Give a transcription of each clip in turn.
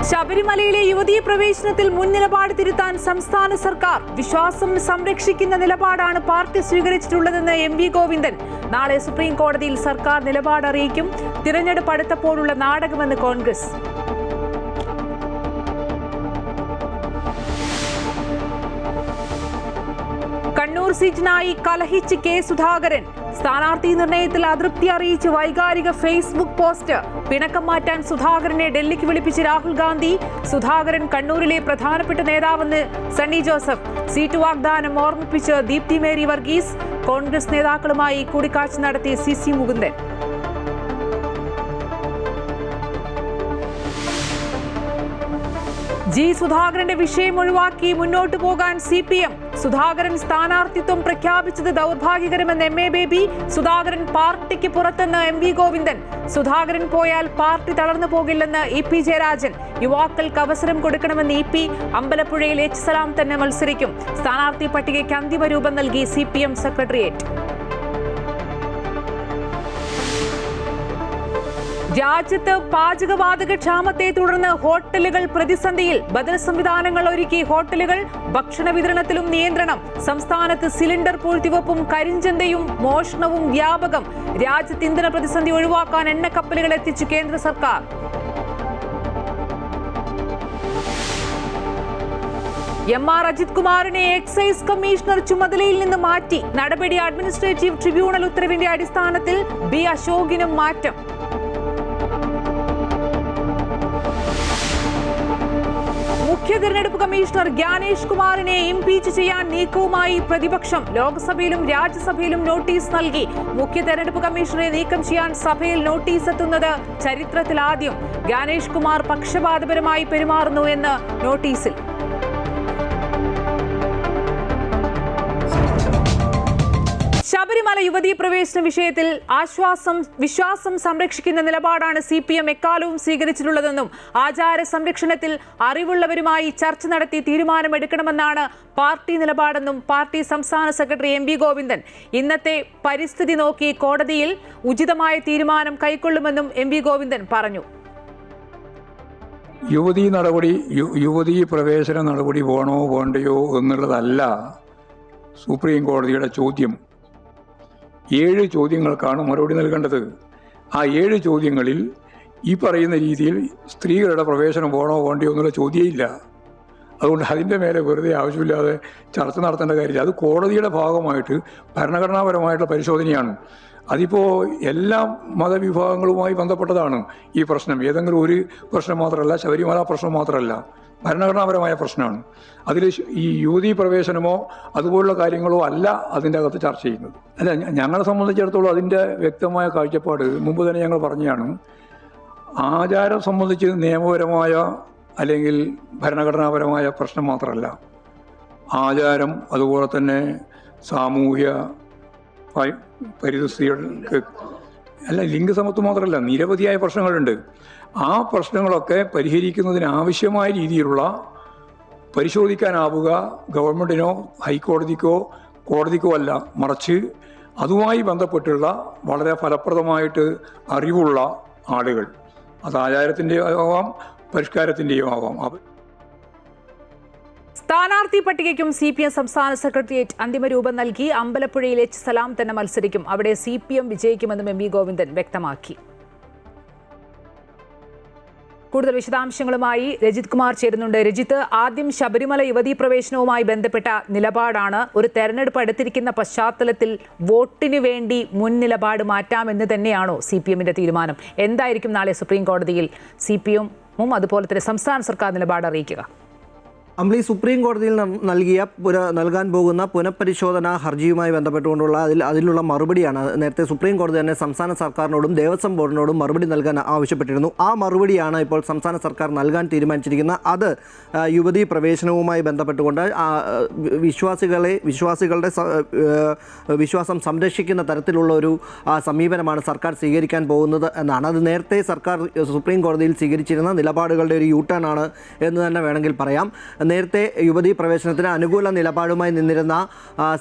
ശബരിമലയിലെ യുവതീ പ്രവേശനത്തിൽ മുൻ നിലപാട് തിരുത്താൻ സംസ്ഥാന സർക്കാർ വിശ്വാസം സംരക്ഷിക്കുന്ന നിലപാടാണ് പാർട്ടി സ്വീകരിച്ചിട്ടുള്ളതെന്ന് എം.വി. ഗോവിന്ദൻ. നാളെ സുപ്രീം കോടതിയിൽ സർക്കാർ നിലപാട് അറിയിക്കും. തിരഞ്ഞെടുപ്പ് അടുത്തപ്പോഴുള്ള നാടകമെന്ന് കോൺഗ്രസ്. കണ്ണൂർ സീറ്റിനായി കലഹിച്ച് കെ സുധാകരൻ. സ്ഥാനാർത്ഥി നിർണയത്തിൽ അതൃപ്തി അറിയിച്ച് വൈകാരിക ഫേസ്ബുക്ക് പോസ്റ്റ്. പിണക്കം മാറ്റാൻ സുധാകരനെ ഡൽഹിക്ക് വിളിപ്പിച്ച് രാഹുൽ ഗാന്ധി. സുധാകരൻ കണ്ണൂരിലെ പ്രധാനപ്പെട്ട നേതാവെന്ന് സണ്ണി ജോസഫ്. സീറ്റ് വാഗ്ദാനം ഓർമ്മിപ്പിച്ച് ദീപ്തി മേരി വർഗീസ്. കോൺഗ്രസ് നേതാക്കളുമായി കൂടിക്കാഴ്ച നടത്തി സി മുകുന്ദൻ. ജി സുധാകരന്റെ വിഷയം ഒഴിവാക്കി മുന്നോട്ടു പോകാൻ CPM. സുധാകരൻ സ്ഥാനാർത്ഥിത്വം പ്രഖ്യാപിച്ചത് ദൗർഭാഗ്യകരമെന്ന് MA ബേബി. സുധാകരൻ പാർട്ടിക്ക് പുറത്തെന്ന് M.V. ഗോവിന്ദൻ. സുധാകരൻ പോയാൽ പാർട്ടി തളർന്നു പോകില്ലെന്ന് EP ജയരാജൻ. യുവാക്കൾക്ക് അവസരം കൊടുക്കണമെന്ന് EP. അമ്പലപ്പുഴയിൽ H സലാം തന്നെ മത്സരിക്കും. സ്ഥാനാർത്ഥി പട്ടികയ്ക്ക് അന്തിമ രൂപം നൽകി CPM സെക്രട്ടേറിയറ്റ്. രാജ്യത്ത് പാചകവാതക ക്ഷാമത്തെ തുടർന്ന് ഹോട്ടലുകൾ പ്രതിസന്ധിയിൽ. ബദൽ സംവിധാനങ്ങൾ ഒരുക്കി ഹോട്ടലുകൾ. ഭക്ഷണ വിതരണത്തിലും നിയന്ത്രണം. സംസ്ഥാനത്ത് സിലിണ്ടർ പൂഴ്ത്തിവെപ്പും കരിഞ്ചന്തയും മോഷണവും വ്യാപകം. രാജ്യത്ത് ഇന്ധന പ്രതിസന്ധി ഒഴിവാക്കാൻ എണ്ണക്കപ്പലുകൾ എത്തിച്ചു കേന്ദ്ര സർക്കാർ. MR അജിത് കുമാറിനെ എക്സൈസ് കമ്മീഷണർ ചുമതലയിൽ നിന്ന് മാറ്റി. നടപടി അഡ്മിനിസ്ട്രേറ്റീവ് ട്രിബ്യൂണൽ ഉത്തരവിന്റെ അടിസ്ഥാനത്തിൽ. B അശോകിനും മാറ്റം. മുഖ്യ തെരഞ്ഞെടുപ്പ് കമ്മീഷണർ ജ്ഞാനേഷ് കുമാറിനെ ഇംപീച്ച് ചെയ്യാൻ നീക്കവുമായി പ്രതിപക്ഷം. ലോക്സഭയിലും രാജ്യസഭയിലും നോട്ടീസ് നൽകി. മുഖ്യ തെരഞ്ഞെടുപ്പ് കമ്മീഷണറെ നീക്കം ചെയ്യാൻ സഭയിൽ നോട്ടീസ് എത്തുന്നത് ചരിത്രത്തിലാദ്യം. ജ്ഞാനേഷ് കുമാർ പക്ഷപാതപരമായി പെരുമാറുന്നു എന്ന് നോട്ടീസിൽ. ശബരിമല യുവതീ പ്രവേശന വിഷയത്തിൽ വിശ്വാസം സംരക്ഷിക്കുന്ന നിലപാടാണ് CPM എക്കാലവും സ്വീകരിച്ചിട്ടുള്ളതെന്നും ആചാര സംരക്ഷണത്തിൽ അറിവുള്ളവരുമായി ചർച്ച നടത്തി തീരുമാനമെടുക്കണമെന്നാണ് പാർട്ടി നിലപാടെന്നും പാർട്ടി സംസ്ഥാന സെക്രട്ടറി M.V. ഗോവിന്ദൻ. ഇന്നത്തെ പരിസ്ഥിതി നോക്കി കോടതിയിൽ ഉചിതമായ തീരുമാനം കൈക്കൊള്ളുമെന്നും M.V. ഗോവിന്ദൻ പറഞ്ഞു. യുവതീ പ്രവേശന നടപടി വേണോ വേണ്ടയോ എന്നുള്ളതല്ല സുപ്രീം കോടതിയുടെ ചോദ്യം. 7 ചോദ്യങ്ങൾക്കാണ് മറുപടി നൽകേണ്ടത്. ആ 7 ചോദ്യങ്ങളിൽ ഈ പറയുന്ന രീതിയിൽ സ്ത്രീകളുടെ പ്രവേശനം വേണോ വേണ്ടയോ എന്നുള്ള ചോദ്യമില്ല. അതുകൊണ്ട് അതിൻ്റെ മേലെ വെറുതെ ആവശ്യമില്ലാതെ ചർച്ച നടത്തേണ്ട കാര്യമില്ല. അത് കോടതിയുടെ ഭാഗമായിട്ട് ഭരണഘടനാപരമായിട്ടുള്ള പരിശോധനയാണ്. അതിപ്പോൾ എല്ലാ മതവിഭാഗങ്ങളുമായി ബന്ധപ്പെട്ടതാണ് ഈ പ്രശ്നം. ഏതെങ്കിലും ഒരു പ്രശ്നം മാത്രമല്ല, ശബരിമല പ്രശ്നം മാത്രമല്ല, ഭരണഘടനാപരമായ പ്രശ്നമാണ്. അതിൽ ഈ യുവതീ പ്രവേശനമോ അതുപോലുള്ള കാര്യങ്ങളോ അല്ല അതിൻ്റെ അകത്ത് ചർച്ച ചെയ്യുന്നത്. അല്ല, ഞങ്ങളെ സംബന്ധിച്ചിടത്തോളം അതിൻ്റെ വ്യക്തമായ കാഴ്ചപ്പാട് മുമ്പ് തന്നെ ഞങ്ങൾ പറഞ്ഞതാണ്. ആചാരം സംബന്ധിച്ച് നിയമപരമായ അല്ലെങ്കിൽ ഭരണഘടനാപരമായ പ്രശ്നം മാത്രമല്ല, ആചാരം അതുപോലെ തന്നെ സാമൂഹ്യ പരിസ്ഥിതികൾക്ക് അല്ല, ലിംഗസമത്വം മാത്രമല്ല, നിരവധിയായ പ്രശ്നങ്ങളുണ്ട്. ആ പ്രശ്നങ്ങളൊക്കെ പരിഹരിക്കുന്നതിന് ആവശ്യമായ രീതിയിലുള്ള പരിശോധിക്കാനാവുക ഗവൺമെൻറ്റിനോ ഹൈക്കോടതിക്കോ കോടതിക്കോ അല്ല, മറിച്ച് അതുമായി ബന്ധപ്പെട്ടുള്ള വളരെ ഫലപ്രദമായിട്ട് അറിവുള്ള ആളുകൾ. അത് ആചാരത്തിൻ്റെയോ ആവാം, പരിഷ്കാരത്തിൻ്റെയോ ആവാം. സ്ഥാനാർത്ഥി പട്ടികയ്ക്കും CPM സംസ്ഥാന സെക്രട്ടേറിയറ്റ് അന്തിമ രൂപം നൽകി. അമ്പലപ്പുഴയിൽ H സലാം തന്നെ മത്സരിക്കും. അവിടെ CPM വിജയിക്കുമെന്നും M.V. ഗോവിന്ദൻ വ്യക്തമാക്കി. കൂടുതൽ വിശദാംശങ്ങളുമായി രജിത് കുമാർ ചേരുന്നുണ്ട്. രജിത്ത്, ആദ്യം ശബരിമല യുവതീ പ്രവേശനവുമായി ബന്ധപ്പെട്ട നിലപാടാണ്. ഒരു തെരഞ്ഞെടുപ്പ് അടുത്തിരിക്കുന്ന പശ്ചാത്തലത്തിൽ വോട്ടിന് വേണ്ടി മുൻ നിലപാട് മാറ്റാമെന്ന് തന്നെയാണോ CPMന്റെ തീരുമാനം? എന്തായിരിക്കും നാളെ സുപ്രീം കോടതിയിൽ CPM അതുപോലെ തന്നെ സംസ്ഥാന സർക്കാർ നിലപാട് അറിയിക്കുക? അമ്പിളി, സുപ്രീം കോടതിയിൽ നൽകാൻ പോകുന്ന പുനഃപരിശോധനാ ഹർജിയുമായി ബന്ധപ്പെട്ടുകൊണ്ടുള്ള അതിലുള്ള മറുപടിയാണ്. നേരത്തെ സുപ്രീം കോടതി തന്നെ സംസ്ഥാന സർക്കാരിനോടും ദേവസ്വം ബോർഡിനോടും മറുപടി നൽകാൻ ആവശ്യപ്പെട്ടിരുന്നു. ആ മറുപടിയാണ് ഇപ്പോൾ സംസ്ഥാന സർക്കാർ നൽകാൻ തീരുമാനിച്ചിരിക്കുന്നത്. അത് യുവതീ പ്രവേശനവുമായി ബന്ധപ്പെട്ടുകൊണ്ട് വിശ്വാസികളുടെ വിശ്വാസം സംരക്ഷിക്കുന്ന തരത്തിലുള്ള ഒരു സമീപനമാണ് സർക്കാർ സ്വീകരിക്കാൻ പോകുന്നത് എന്നാണ്. അത് നേരത്തെ സർക്കാർ സുപ്രീം കോടതിയിൽ സ്വീകരിച്ചിരുന്ന നിലപാടുകളുടെ ഒരു യൂട്ടേൺ ആണ് എന്ന് തന്നെ വേണമെങ്കിൽ പറയാം. നേരത്തെ യുവതീ പ്രവേശനത്തിന് അനുകൂല നിലപാടുമായി നിന്നിരുന്ന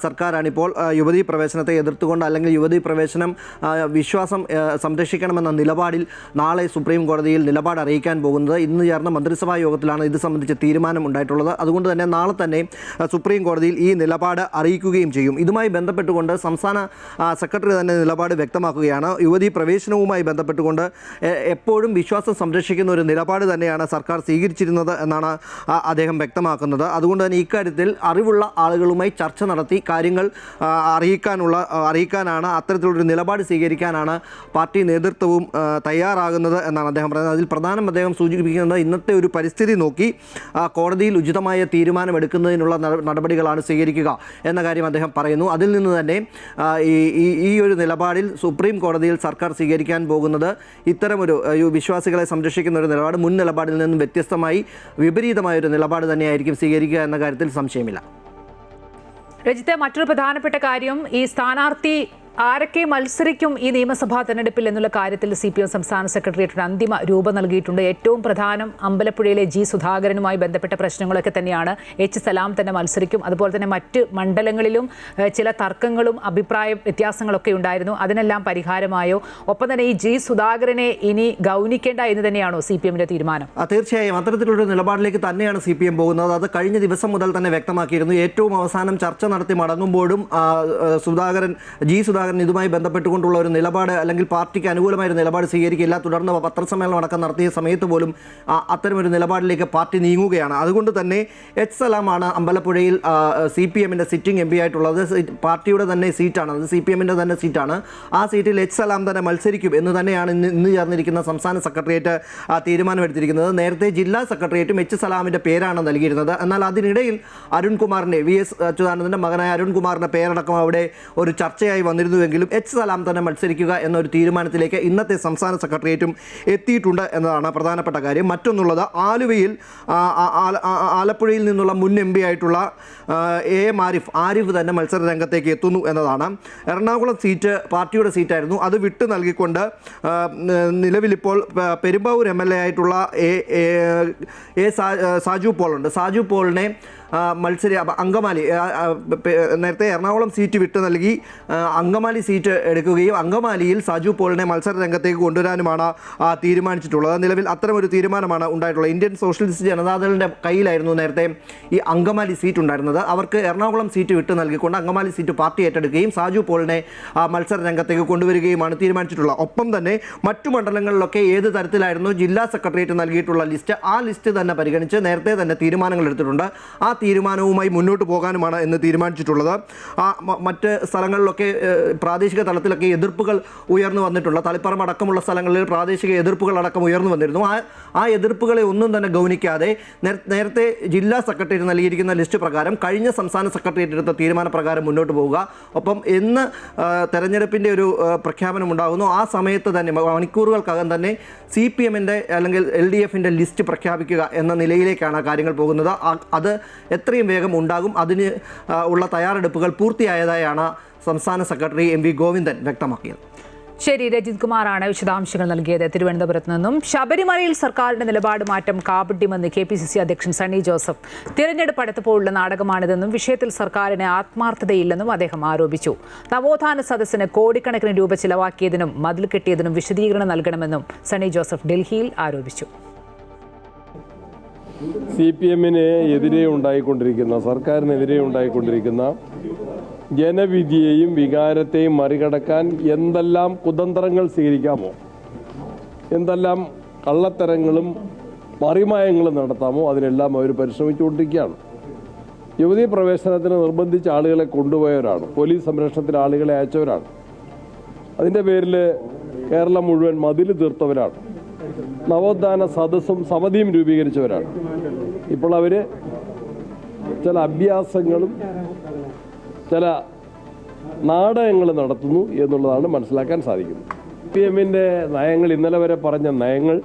സർക്കാരാണിപ്പോൾ യുവതീ പ്രവേശനത്തെ എതിർത്തുകൊണ്ട് അല്ലെങ്കിൽ യുവതീ പ്രവേശനം വിശ്വാസം സംരക്ഷിക്കണമെന്ന നിലപാടിൽ നാളെ സുപ്രീം കോടതിയിൽ നിലപാട് അറിയിക്കാൻ പോകുന്നത്. ഇന്ന് ചേർന്ന മന്ത്രിസഭാ യോഗത്തിലാണ് ഇത് സംബന്ധിച്ച് തീരുമാനം ഉണ്ടായിട്ടുള്ളത്. അതുകൊണ്ട് തന്നെ നാളെ തന്നെ സുപ്രീം കോടതിയിൽ ഈ നിലപാട് അറിയിക്കുകയും ചെയ്യും. ഇതുമായി ബന്ധപ്പെട്ടുകൊണ്ട് സംസ്ഥാന സെക്രട്ടറി തന്നെ നിലപാട് വ്യക്തമാക്കുകയാണ്. യുവതീ പ്രവേശനവുമായി ബന്ധപ്പെട്ടുകൊണ്ട് എപ്പോഴും വിശ്വാസം സംരക്ഷിക്കുന്ന ഒരു നിലപാട് തന്നെയാണ് സർക്കാർ സ്വീകരിച്ചിരുന്നത് എന്നാണ് അദ്ദേഹം വ്യക്തമാക്കുന്നത്. അതുകൊണ്ട് തന്നെ ഇക്കാര്യത്തിൽ അറിവുള്ള ആളുകളുമായി ചർച്ച നടത്തി കാര്യങ്ങൾ അറിയിക്കാനാണ്, അത്തരത്തിലുള്ളൊരു നിലപാട് സ്വീകരിക്കാനാണ് പാർട്ടി നേതൃത്വവും തയ്യാറാകുന്നത് എന്നാണ് അദ്ദേഹം പറയുന്നത്. അതിൽ പ്രധാനം അദ്ദേഹം സൂചിപ്പിക്കുന്നത് ഇന്നത്തെ ഒരു പരിസ്ഥിതി നോക്കി കോടതിയിൽ ഉചിതമായ തീരുമാനമെടുക്കുന്നതിനുള്ള നടപടികളാണ് സ്വീകരിക്കുക എന്ന കാര്യം അദ്ദേഹം പറയുന്നു. അതിൽ നിന്ന് തന്നെ ഈ ഒരു നിലപാടിൽ സുപ്രീം കോടതിയിൽ സർക്കാർ സ്വീകരിക്കാൻ പോകുന്നത് ഇത്തരമൊരു വിശ്വാസികളെ സംരക്ഷിക്കുന്ന ഒരു നിലപാട് മുൻ നിലപാടിൽ നിന്നും വ്യത്യസ്തമായി വിപരീതമായൊരു നിലപാട് തന്നെയായിരിക്കും സ്വീകരിക്കുക എന്ന കാര്യത്തിൽ സംശയമില്ല. രജിത്തെ, മറ്റൊരു പ്രധാനപ്പെട്ട കാര്യം, ഈ സ്ഥാനാർത്ഥി ആരൊക്കെ മത്സരിക്കും ഈ നിയമസഭാ തെരഞ്ഞെടുപ്പിൽ എന്നുള്ള കാര്യത്തിൽ CPM സംസ്ഥാന സെക്രട്ടേറിയറ്റിന് അന്തിമ രൂപം നൽകിയിട്ടുണ്ട്. ഏറ്റവും പ്രധാനം അമ്പലപ്പുഴയിലെ G. സുധാകരനുമായി ബന്ധപ്പെട്ട പ്രശ്നങ്ങളൊക്കെ തന്നെയാണ്. H. സലാം തന്നെ മത്സരിക്കും. അതുപോലെ തന്നെ മറ്റ് മണ്ഡലങ്ങളിലും ചില തർക്കങ്ങളും അഭിപ്രായ വ്യത്യാസങ്ങളൊക്കെ ഉണ്ടായിരുന്നു. അതിനെല്ലാം പരിഹാരമായോ? ഒപ്പം തന്നെ ഈ G. സുധാകരനെ ഇനി ഗൗനിക്കേണ്ട എന്ന് തന്നെയാണോ CPMന്റെ തീരുമാനം? തീർച്ചയായും അത്തരത്തിലുള്ള നിലപാടിലേക്ക് തന്നെയാണ് CPM പോകുന്നത്. അത് കഴിഞ്ഞ ദിവസം മുതൽ തന്നെ വ്യക്തമാക്കിയിരുന്നു. ഏറ്റവും അവസാനം ചർച്ച നടത്തി മടങ്ങുമ്പോഴും G. സുധാകരൻ ഇതുമായി ബന്ധപ്പെട്ടുകൊണ്ടുള്ള ഒരു നിലപാട് അല്ലെങ്കിൽ പാർട്ടിക്ക് അനുകൂലമായ ഒരു നിലപാട് സ്വീകരിക്കില്ല. തുടർന്ന് പത്രസമ്മേളനം അടക്കം നടത്തിയ സമയത്ത് പോലും അത്തരമൊരു നിലപാടിലേക്ക് പാർട്ടി നീങ്ങുകയാണ്. അതുകൊണ്ട് തന്നെ H. സലാമാണ് അമ്പലപ്പുഴയിൽ CPMന്റെ സിറ്റിംഗ് MP ആയിട്ടുള്ളത്. പാർട്ടിയുടെ തന്നെ സീറ്റാണ്, അത് CPMന്റെ തന്നെ സീറ്റാണ്. ആ സീറ്റിൽ H. സലാം തന്നെ മത്സരിക്കും എന്ന് തന്നെയാണ് ഇന്ന് ചേർന്നിരിക്കുന്ന സംസ്ഥാന സെക്രട്ടേറിയറ്റ് തീരുമാനമെടുത്തിരിക്കുന്നത്. നേരത്തെ ജില്ലാ സെക്രട്ടേറിയറ്റും H. സലാമിന്റെ പേരാണ് നൽകിയിരുന്നത്. എന്നാൽ അതിനിടയിൽ അരുൺകുമാറിന്റെ VS അച്യുതാനന്ദന്റെ മകനായ അരുൺകുമാറിന്റെ പേരടക്കം അവിടെ ഒരു ചർച്ചയായി വന്നിരുന്നുവെങ്കിലും H. സലാം തന്നെ മത്സരിക്കുക എന്നൊരു തീരുമാനത്തിലേക്ക് ഇന്നത്തെ സംസ്ഥാന സെക്രട്ടേറിയറ്റും എത്തിയിട്ടുണ്ട് എന്നതാണ് പ്രധാനപ്പെട്ട കാര്യം. മറ്റൊന്നുള്ളത്, ആലപ്പുഴയിൽ നിന്നുള്ള മുൻ MP ആയിട്ടുള്ള AM ആരിഫ് തന്നെ മത്സര രംഗത്തേക്ക് എത്തുന്നു എന്നതാണ്. എറണാകുളം സീറ്റ് പാർട്ടിയുടെ സീറ്റായിരുന്നു, അത് വിട്ടു നൽകിക്കൊണ്ട് നിലവിലിപ്പോൾ പെരുമ്പാവൂർ MLA ആയിട്ടുള്ള സാജു പോളുണ്ട്. സാജു പോളിനെ അങ്കമാലി നേരത്തെ എറണാകുളം സീറ്റ് വിട്ടു നൽകി അങ്കമാലി സീറ്റ് എടുക്കുകയും അങ്കമാലിയിൽ സാജു പോളിനെ മത്സര രംഗത്തേക്ക് കൊണ്ടുവരാനുമാണ് തീരുമാനിച്ചിട്ടുള്ളത്. നിലവിൽ അത്തരമൊരു തീരുമാനമാണ് ഉണ്ടായിട്ടുള്ളത്. ഇന്ത്യൻ സോഷ്യലിസ്റ്റ് ജനതാദളിൻ്റെ കയ്യിലായിരുന്നു നേരത്തെ ഈ അങ്കമാലി സീറ്റ് ഉണ്ടായിരുന്നത്. അവർക്ക് എറണാകുളം സീറ്റ് വിട്ടു നൽകിക്കൊണ്ട് അങ്കമാലി സീറ്റ് പാർട്ടി ഏറ്റെടുക്കുകയും സാജു പോളിനെ മത്സര രംഗത്തേക്ക് കൊണ്ടുവരികയുമാണ് തീരുമാനിച്ചിട്ടുള്ളത്. ഒപ്പം തന്നെ മറ്റു മണ്ഡലങ്ങളിലൊക്കെ ഏത് തരത്തിലായിരുന്നു ജില്ലാ സെക്രട്ടേറിയറ്റ് നൽകിയിട്ടുള്ള ലിസ്റ്റ്, ആ ലിസ്റ്റ് തന്നെ പരിഗണിച്ച് നേരത്തെ തന്നെ തീരുമാനങ്ങൾ എടുത്തിട്ടുണ്ട്. ആ തീരുമാനവുമായി മുന്നോട്ട് പോകാനുമാണ് എന്ന് തീരുമാനിച്ചിട്ടുള്ളത്. മറ്റ് സ്ഥലങ്ങളിലൊക്കെ പ്രാദേശിക തലത്തിലൊക്കെ എതിർപ്പുകൾ ഉയർന്നു വന്നിട്ടുള്ള തളിപ്പറം അടക്കമുള്ള സ്ഥലങ്ങളിൽ പ്രാദേശിക എതിർപ്പുകൾ അടക്കം ഉയർന്നു വന്നിരുന്നു. ആ എതിർപ്പുകളെ ഒന്നും തന്നെ ഗൗനിക്കാതെ നേരത്തെ ജില്ലാ സെക്രട്ടേറിയറ്റ് നൽകിയിരിക്കുന്ന ലിസ്റ്റ് പ്രകാരം കഴിഞ്ഞ സംസ്ഥാന സെക്രട്ടേറിയറ്റ് എടുത്ത തീരുമാനപ്രകാരം മുന്നോട്ട് പോവുക. ഒപ്പം എന്ന് തെരഞ്ഞെടുപ്പിൻ്റെ ഒരു പ്രഖ്യാപനം ഉണ്ടാകുന്നു ആ സമയത്ത് തന്നെ മണിക്കൂറുകൾക്കകം തന്നെ CPMന്റെ അല്ലെങ്കിൽ LDFന്റെ ലിസ്റ്റ് പ്രഖ്യാപിക്കുക എന്ന നിലയിലേക്കാണ് കാര്യങ്ങൾ പോകുന്നത്. അത് എത്രയും വേഗം ഉണ്ടാകും. അതിന് ഉള്ള തയ്യാറെടുപ്പുകൾ പൂർത്തിയായതായാണ് സംസ്ഥാന സെക്രട്ടറി MV ഗോവിന്ദൻ വ്യക്തമാക്കിയത്. ശരി, രജിത് കുമാറാണ് വിശദാംശങ്ങൾ നൽകിയത് തിരുവനന്തപുരത്ത് നിന്നും. ശബരിമലയിൽ സർക്കാരിന്റെ നിലപാട് മാറ്റം കാപട്യമെന്ന് KPCC അധ്യക്ഷൻ സണ്ണി ജോസഫ്. തിരഞ്ഞെടുപ്പ് അടുത്തപ്പോഴുള്ള നാടകമാണിതെന്നും വിഷയത്തിൽ സർക്കാരിന് ആത്മാർത്ഥതയില്ലെന്നും അദ്ദേഹം ആരോപിച്ചു. നവോത്ഥാന സദസ്സിന് കോടിക്കണക്കിന് രൂപ ചിലവാക്കിയതിനും മതിൽ കെട്ടിയതിനും വിശദീകരണം നൽകണമെന്നും സണ്ണി ജോസഫ് ഡൽഹിയിൽ ആരോപിച്ചു. CPMന് എതിരെ ഉണ്ടായിക്കൊണ്ടിരിക്കുന്ന, സർക്കാരിനെതിരെ ഉണ്ടായിക്കൊണ്ടിരിക്കുന്ന ജനവിധിയെയും വികാരത്തെയും മറികടക്കാൻ എന്തെല്ലാം കുതന്ത്രങ്ങൾ സ്വീകരിക്കാമോ, എന്തെല്ലാം കള്ളത്തരങ്ങളും മറിമായങ്ങളും നടത്താമോ അതിനെല്ലാം അവർ പരിശ്രമിച്ചുകൊണ്ടിരിക്കുകയാണ്. യുവതീ പ്രവേശനത്തിന് നിർബന്ധിച്ച ആളുകളെ കൊണ്ടുപോയവരാണ്, പോലീസ് സംരക്ഷണത്തിന് ആളുകളെ അയച്ചവരാണ്. അതിൻ്റെ പേരിൽ കേരളം മുഴുവൻ മതിൽ തീർത്തവരാണ്. നവോത്ഥാന സദസ്സും സമിതിയും രൂപീകരിച്ചവരാണ്. ഇപ്പോൾ അവർ ചില അഭ്യാസങ്ങളും ചില നാടകങ്ങൾ നടത്തുന്നു എന്നുള്ളതാണ് മനസ്സിലാക്കാൻ സാധിക്കുന്നത്. CPMന്റെ നയങ്ങൾ, ഇന്നലെ വരെ പറഞ്ഞ നയങ്ങൾ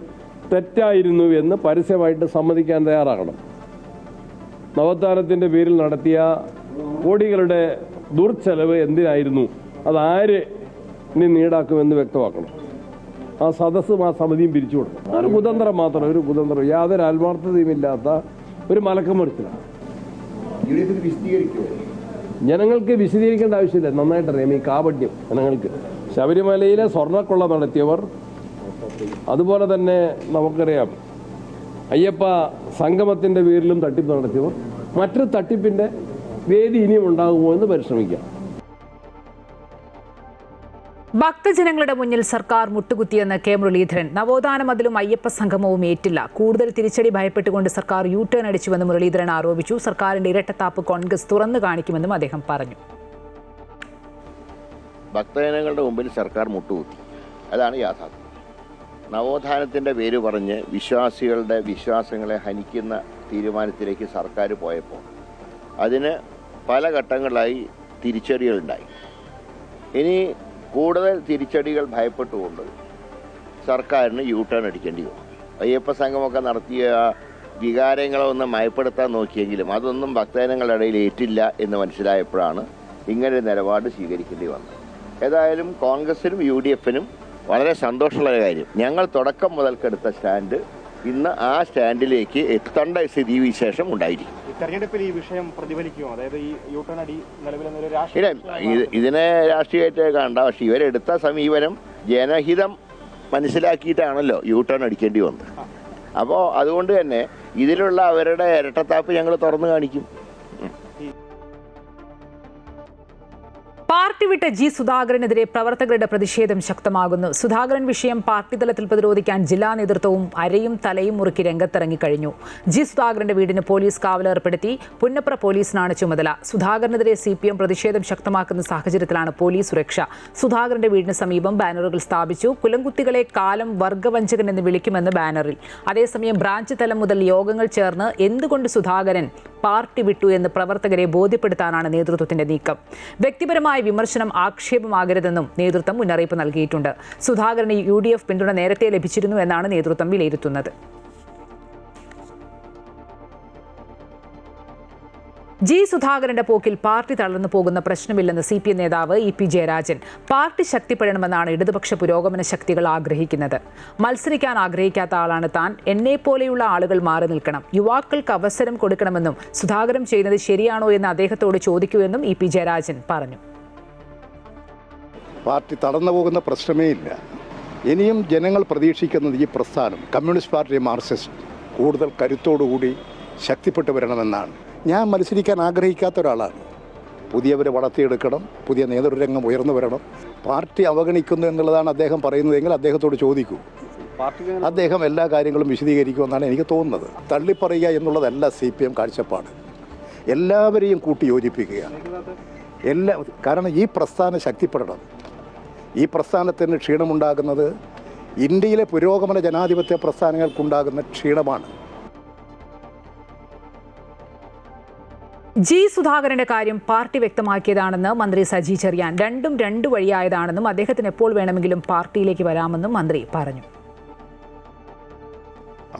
തെറ്റായിരുന്നു എന്ന് പരസ്യമായിട്ട് സമ്മതിക്കാൻ തയ്യാറാകണം. നവോത്ഥാനത്തിൻ്റെ പേരിൽ നടത്തിയ കോടികളുടെ ദുർച്ചെലവ് എന്തിനായിരുന്നു, അതാര് ഇനി നീടാക്കുമെന്ന് വ്യക്തമാക്കണം. ആ സദസ്സും ആ സമിതിയും പിരിച്ചു കൊടുക്കണം. ഒരു കുതന്ത്രം മാത്രം, ഒരു കുതന്ത്രം, യാതൊരു ആത്മാർത്ഥതയുമില്ലാത്ത ഒരു മലക്കം മറിച്ചിലാണ്. ജനങ്ങൾക്ക് വിശദീകരിക്കേണ്ട ആവശ്യമില്ല, നന്നായിട്ടറിയാം ഈ കാപട്യം ജനങ്ങൾക്ക്. ശബരിമലയിലെ സ്വർണ്ണക്കൊള്ള നടത്തിയവർ, അതുപോലെ തന്നെ നമുക്കറിയാം അയ്യപ്പ സംഗമത്തിൻ്റെ പേരിലും തട്ടിപ്പ് നടത്തിയവർ, മറ്റൊരു തട്ടിപ്പിൻ്റെ വേദി ഇനിയും ഉണ്ടാകുമോ എന്ന് പരിശ്രമിക്കാം. ഭക്തജനങ്ങളുടെ മുന്നിൽ സർക്കാർ മുട്ടുകുത്തിയെന്ന് കെ മുരളീധരൻ. നവോത്ഥാന മതിലും അയ്യപ്പ സംഗമവും ഏറ്റില്ല. കൂടുതൽ തിരിച്ചടി ഭയപ്പെട്ടുകൊണ്ട് സർക്കാർ യു ടേൺ അടിച്ചുവെന്ന് മുരളീധരൻ ആരോപിച്ചു. സർക്കാരിന്റെ ഇരട്ടത്താപ്പ് കോൺഗ്രസ് തുറന്നു കാണിക്കുമെന്നും അദ്ദേഹം പറഞ്ഞു. ഭക്തജനങ്ങളുടെ മുമ്പിൽ സർക്കാർ മുട്ടുകുത്തി, അതാണ് യാഥാർത്ഥ്യം. നവോത്ഥാനത്തിൻ്റെ പേര് പറഞ്ഞ് വിശ്വാസികളുടെ വിശ്വാസങ്ങളെ ഹനിക്കുന്ന തീരുമാനത്തിലേക്ക് സർക്കാർ പോയപ്പോൾ അതിന് പല ഘട്ടങ്ങളായി തിരിച്ചടികളുണ്ടായി. ഇനി കൂടുതൽ തിരിച്ചടികൾ ഭയപ്പെട്ടുകൊണ്ട് സർക്കാരിന് യു ടേൺ അടിക്കേണ്ടി വന്നു. അയ്യപ്പ സംഘമൊക്കെ നടത്തിയ വികാരങ്ങളെ ഒന്ന് മയപ്പെടുത്താൻ നോക്കിയെങ്കിലും അതൊന്നും ഭക്തജനങ്ങളുടെ ഇടയിൽ ഏറ്റില്ല എന്ന് മനസ്സിലായപ്പോഴാണ് ഇങ്ങനൊരു നിലപാട് സ്വീകരിക്കേണ്ടി വന്നത്. ഏതായാലും കോൺഗ്രസിനും UDF-നും വളരെ സന്തോഷമുള്ള കാര്യം, ഞങ്ങൾ തുടക്കം മുതൽക്കെടുത്ത സ്റ്റാൻഡ് ഇന്ന് ആ സ്റ്റാൻഡിലേക്ക് എത്തേണ്ട സ്ഥിതിവിശേഷം ഉണ്ടായിരിക്കും. തെരഞ്ഞെടുപ്പിൽ ഈ വിഷയം പ്രതിഫലിക്കുമോ? അതായത് ഈ യു ടേൺ അടി ഇതിനെ രാഷ്ട്രീയമായിട്ട് കാണണ്ട, പക്ഷെ ഇവരെടുത്ത സമീപനം ജനഹിതം മനസ്സിലാക്കിയിട്ടാണല്ലോ യു ടേൺ അടിക്കേണ്ടി വന്നത്. അപ്പോൾ അതുകൊണ്ട് തന്നെ ഇതിലുള്ള അവരുടെ ഇരട്ടത്താപ്പ് ഞങ്ങൾ തുറന്നു കാണിക്കും. പാർട്ടി വിട്ട ജി സുധാകരനെതിരെ പ്രവർത്തകരുടെ പ്രതിഷേധം ശക്തമാകുന്നു. സുധാകരൻ വിഷയം പാർട്ടി തലത്തിൽ പ്രതിരോധിക്കാൻ ജില്ലാ നേതൃത്വവും അരയും തലയും മുറുക്കി രംഗത്തിറങ്ങിക്കഴിഞ്ഞു. ജി സുധാകരന്റെ വീടിന് പോലീസ് കാവലേർപ്പെടുത്തി. പുന്നപ്ര പോലീസിനാണ് ചുമതല. സുധാകരനെതിരെ CPM പ്രതിഷേധം ശക്തമാക്കുന്ന സാഹചര്യത്തിലാണ് പോലീസ് സുരക്ഷ. സുധാകരന്റെ വീടിന് സമീപം ബാനറുകൾ സ്ഥാപിച്ചു. കുലംകുത്തികളെ കാലം വർഗവഞ്ചകൻ എന്ന് വിളിക്കുമെന്ന് ബാനറിൽ. അതേസമയം ബ്രാഞ്ച് തലം മുതൽ യോഗങ്ങൾ ചേർന്ന് എന്തുകൊണ്ട് സുധാകരൻ പാർട്ടി വിട്ടു എന്ന് പ്രവർത്തകരെ ബോധ്യപ്പെടുത്താനാണ് നേതൃത്വത്തിന്റെ നീക്കം. വ്യക്തിപരമായ വിമർശനം ആക്ഷേപമാകരുതെന്നും നേതൃത്വം മുന്നറിയിപ്പ് നൽകിയിട്ടുണ്ട്. സുധാകരന് UDF പിന്തുണ നേരത്തെ ലഭിച്ചിരുന്നു എന്നാണ് നേതൃത്വം വിലയിരുത്തുന്നത്. ജി സുധാകരന്റെ പോക്കിൽ പാർട്ടി തളർന്നു പോകുന്ന പ്രശ്നമില്ലെന്ന് CPM നേതാവ് EP ജയരാജൻ. പാർട്ടി ശക്തിപ്പെടണമെന്നാണ് ഇടതുപക്ഷ പുരോഗമന ശക്തികൾ ആഗ്രഹിക്കുന്നത്. മത്സരിക്കാൻ ആഗ്രഹിക്കാത്ത ആളാണ് താൻ. എന്നെപ്പോലെയുള്ള ആളുകൾ മാറി നിൽക്കണം. യുവാക്കൾക്ക് അവസരം കൊടുക്കണമെന്നും സുധാകരൻ ചെയ്യുന്നത് ശരിയാണോ എന്ന് അദ്ദേഹത്തോട് ചോദിക്കൂ എന്നും EP ജയരാജൻ പറഞ്ഞു. പാർട്ടി തടന്നു പോകുന്ന പ്രശ്നമേ ഇല്ല. ഇനിയും ജനങ്ങൾ പ്രതീക്ഷിക്കുന്നത് ഈ പ്രസ്ഥാനം കമ്മ്യൂണിസ്റ്റ് പാർട്ടി മാർക്സിസ്റ്റ് കൂടുതൽ കരുത്തോടുകൂടി ശക്തിപ്പെട്ടു വരണമെന്നാണ്. ഞാൻ മത്സരിക്കാൻ ആഗ്രഹിക്കാത്ത ഒരാളാണ്. പുതിയവരെ വളർത്തിയെടുക്കണം, പുതിയ നേതൃരംഗം ഉയർന്നു വരണം. പാർട്ടി അവഗണിക്കുന്നു എന്നുള്ളതാണ് അദ്ദേഹം പറയുന്നതെങ്കിൽ അദ്ദേഹത്തോട് ചോദിക്കൂ. അദ്ദേഹം എല്ലാ കാര്യങ്ങളും വിശദീകരിക്കുമെന്നാണ് എനിക്ക് തോന്നുന്നത്. തള്ളിപ്പറയുക എന്നുള്ളതല്ല CPM കാഴ്ചപ്പാട്. എല്ലാവരെയും കൂട്ടി യോജിപ്പിക്കുക. കാരണം ഈ പ്രസ്ഥാനം ശക്തിപ്പെടണം. ഈ പ്രസ്ഥാനത്തിന് ക്ഷീണമുണ്ടാകുന്നത് ഇന്ത്യയിലെ പുരോഗമന ജനാധിപത്യ പ്രസ്ഥാനങ്ങൾക്കുണ്ടാകുന്ന ക്ഷീണമാണ്. ജി സുധാകരന്റെ കാര്യം പാർട്ടി വ്യക്തമാക്കിയതാണെന്ന് മന്ത്രി സജി ചെറിയാൻ. രണ്ടും രണ്ടു വഴിയായതാണെന്നും അദ്ദേഹത്തിന് എപ്പോൾ വേണമെങ്കിലും പാർട്ടിയിലേക്ക് വരാമെന്നും മന്ത്രി പറഞ്ഞു.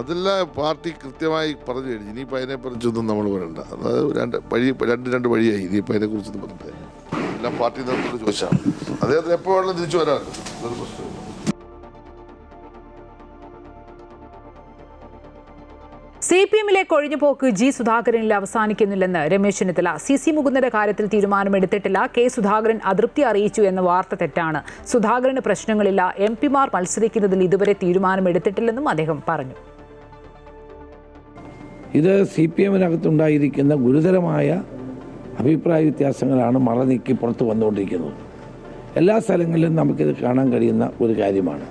അതെല്ലാം പാർട്ടി കൃത്യമായി പറഞ്ഞു കഴിഞ്ഞു. ഇനിയിപ്പോൾ അതിനെക്കുറിച്ചൊന്നും നമ്മൾ പറയണ്ട. അതായത് രണ്ട് വഴിയായി. ഇനിയിപ്പോൾ അതിനെക്കുറിച്ചൊന്നും പറഞ്ഞിട്ട് എല്ലാം പാർട്ടി നേതൃത്വത്തോട് ചോദിച്ചാൽ അദ്ദേഹത്തിന് എപ്പോൾ വേണമെങ്കിലും തിരിച്ചു വരാൻ ഒരു പ്രശ്നമില്ല. CPM-ലെ കൊഴിഞ്ഞുപോക്ക് ജി സുധാകരനിൽ അവസാനിക്കുന്നില്ലെന്ന് രമേശ് ചെന്നിത്തല. CC മുകുന്ദന്റെ കാര്യത്തിൽ തീരുമാനമെടുത്തിട്ടില്ല. K സുധാകരൻ അതൃപ്തി അറിയിച്ചു എന്ന വാർത്ത തെറ്റാണ്. സുധാകരന് പ്രശ്നങ്ങളില്ല. MP-മാർ മത്സരിക്കുന്നതിൽ ഇതുവരെ തീരുമാനമെടുത്തിട്ടില്ലെന്നും അദ്ദേഹം പറഞ്ഞു. ഇത് CPM-നകത്തുണ്ടായിരിക്കുന്ന ഗുരുതരമായ അഭിപ്രായ വ്യത്യാസങ്ങളാണ് മറനീക്കി പുറത്തു വന്നുകൊണ്ടിരിക്കുന്നത്. എല്ലാ സ്ഥലങ്ങളിലും നമുക്കിത് കാണാൻ കഴിയുന്ന ഒരു കാര്യമാണ്.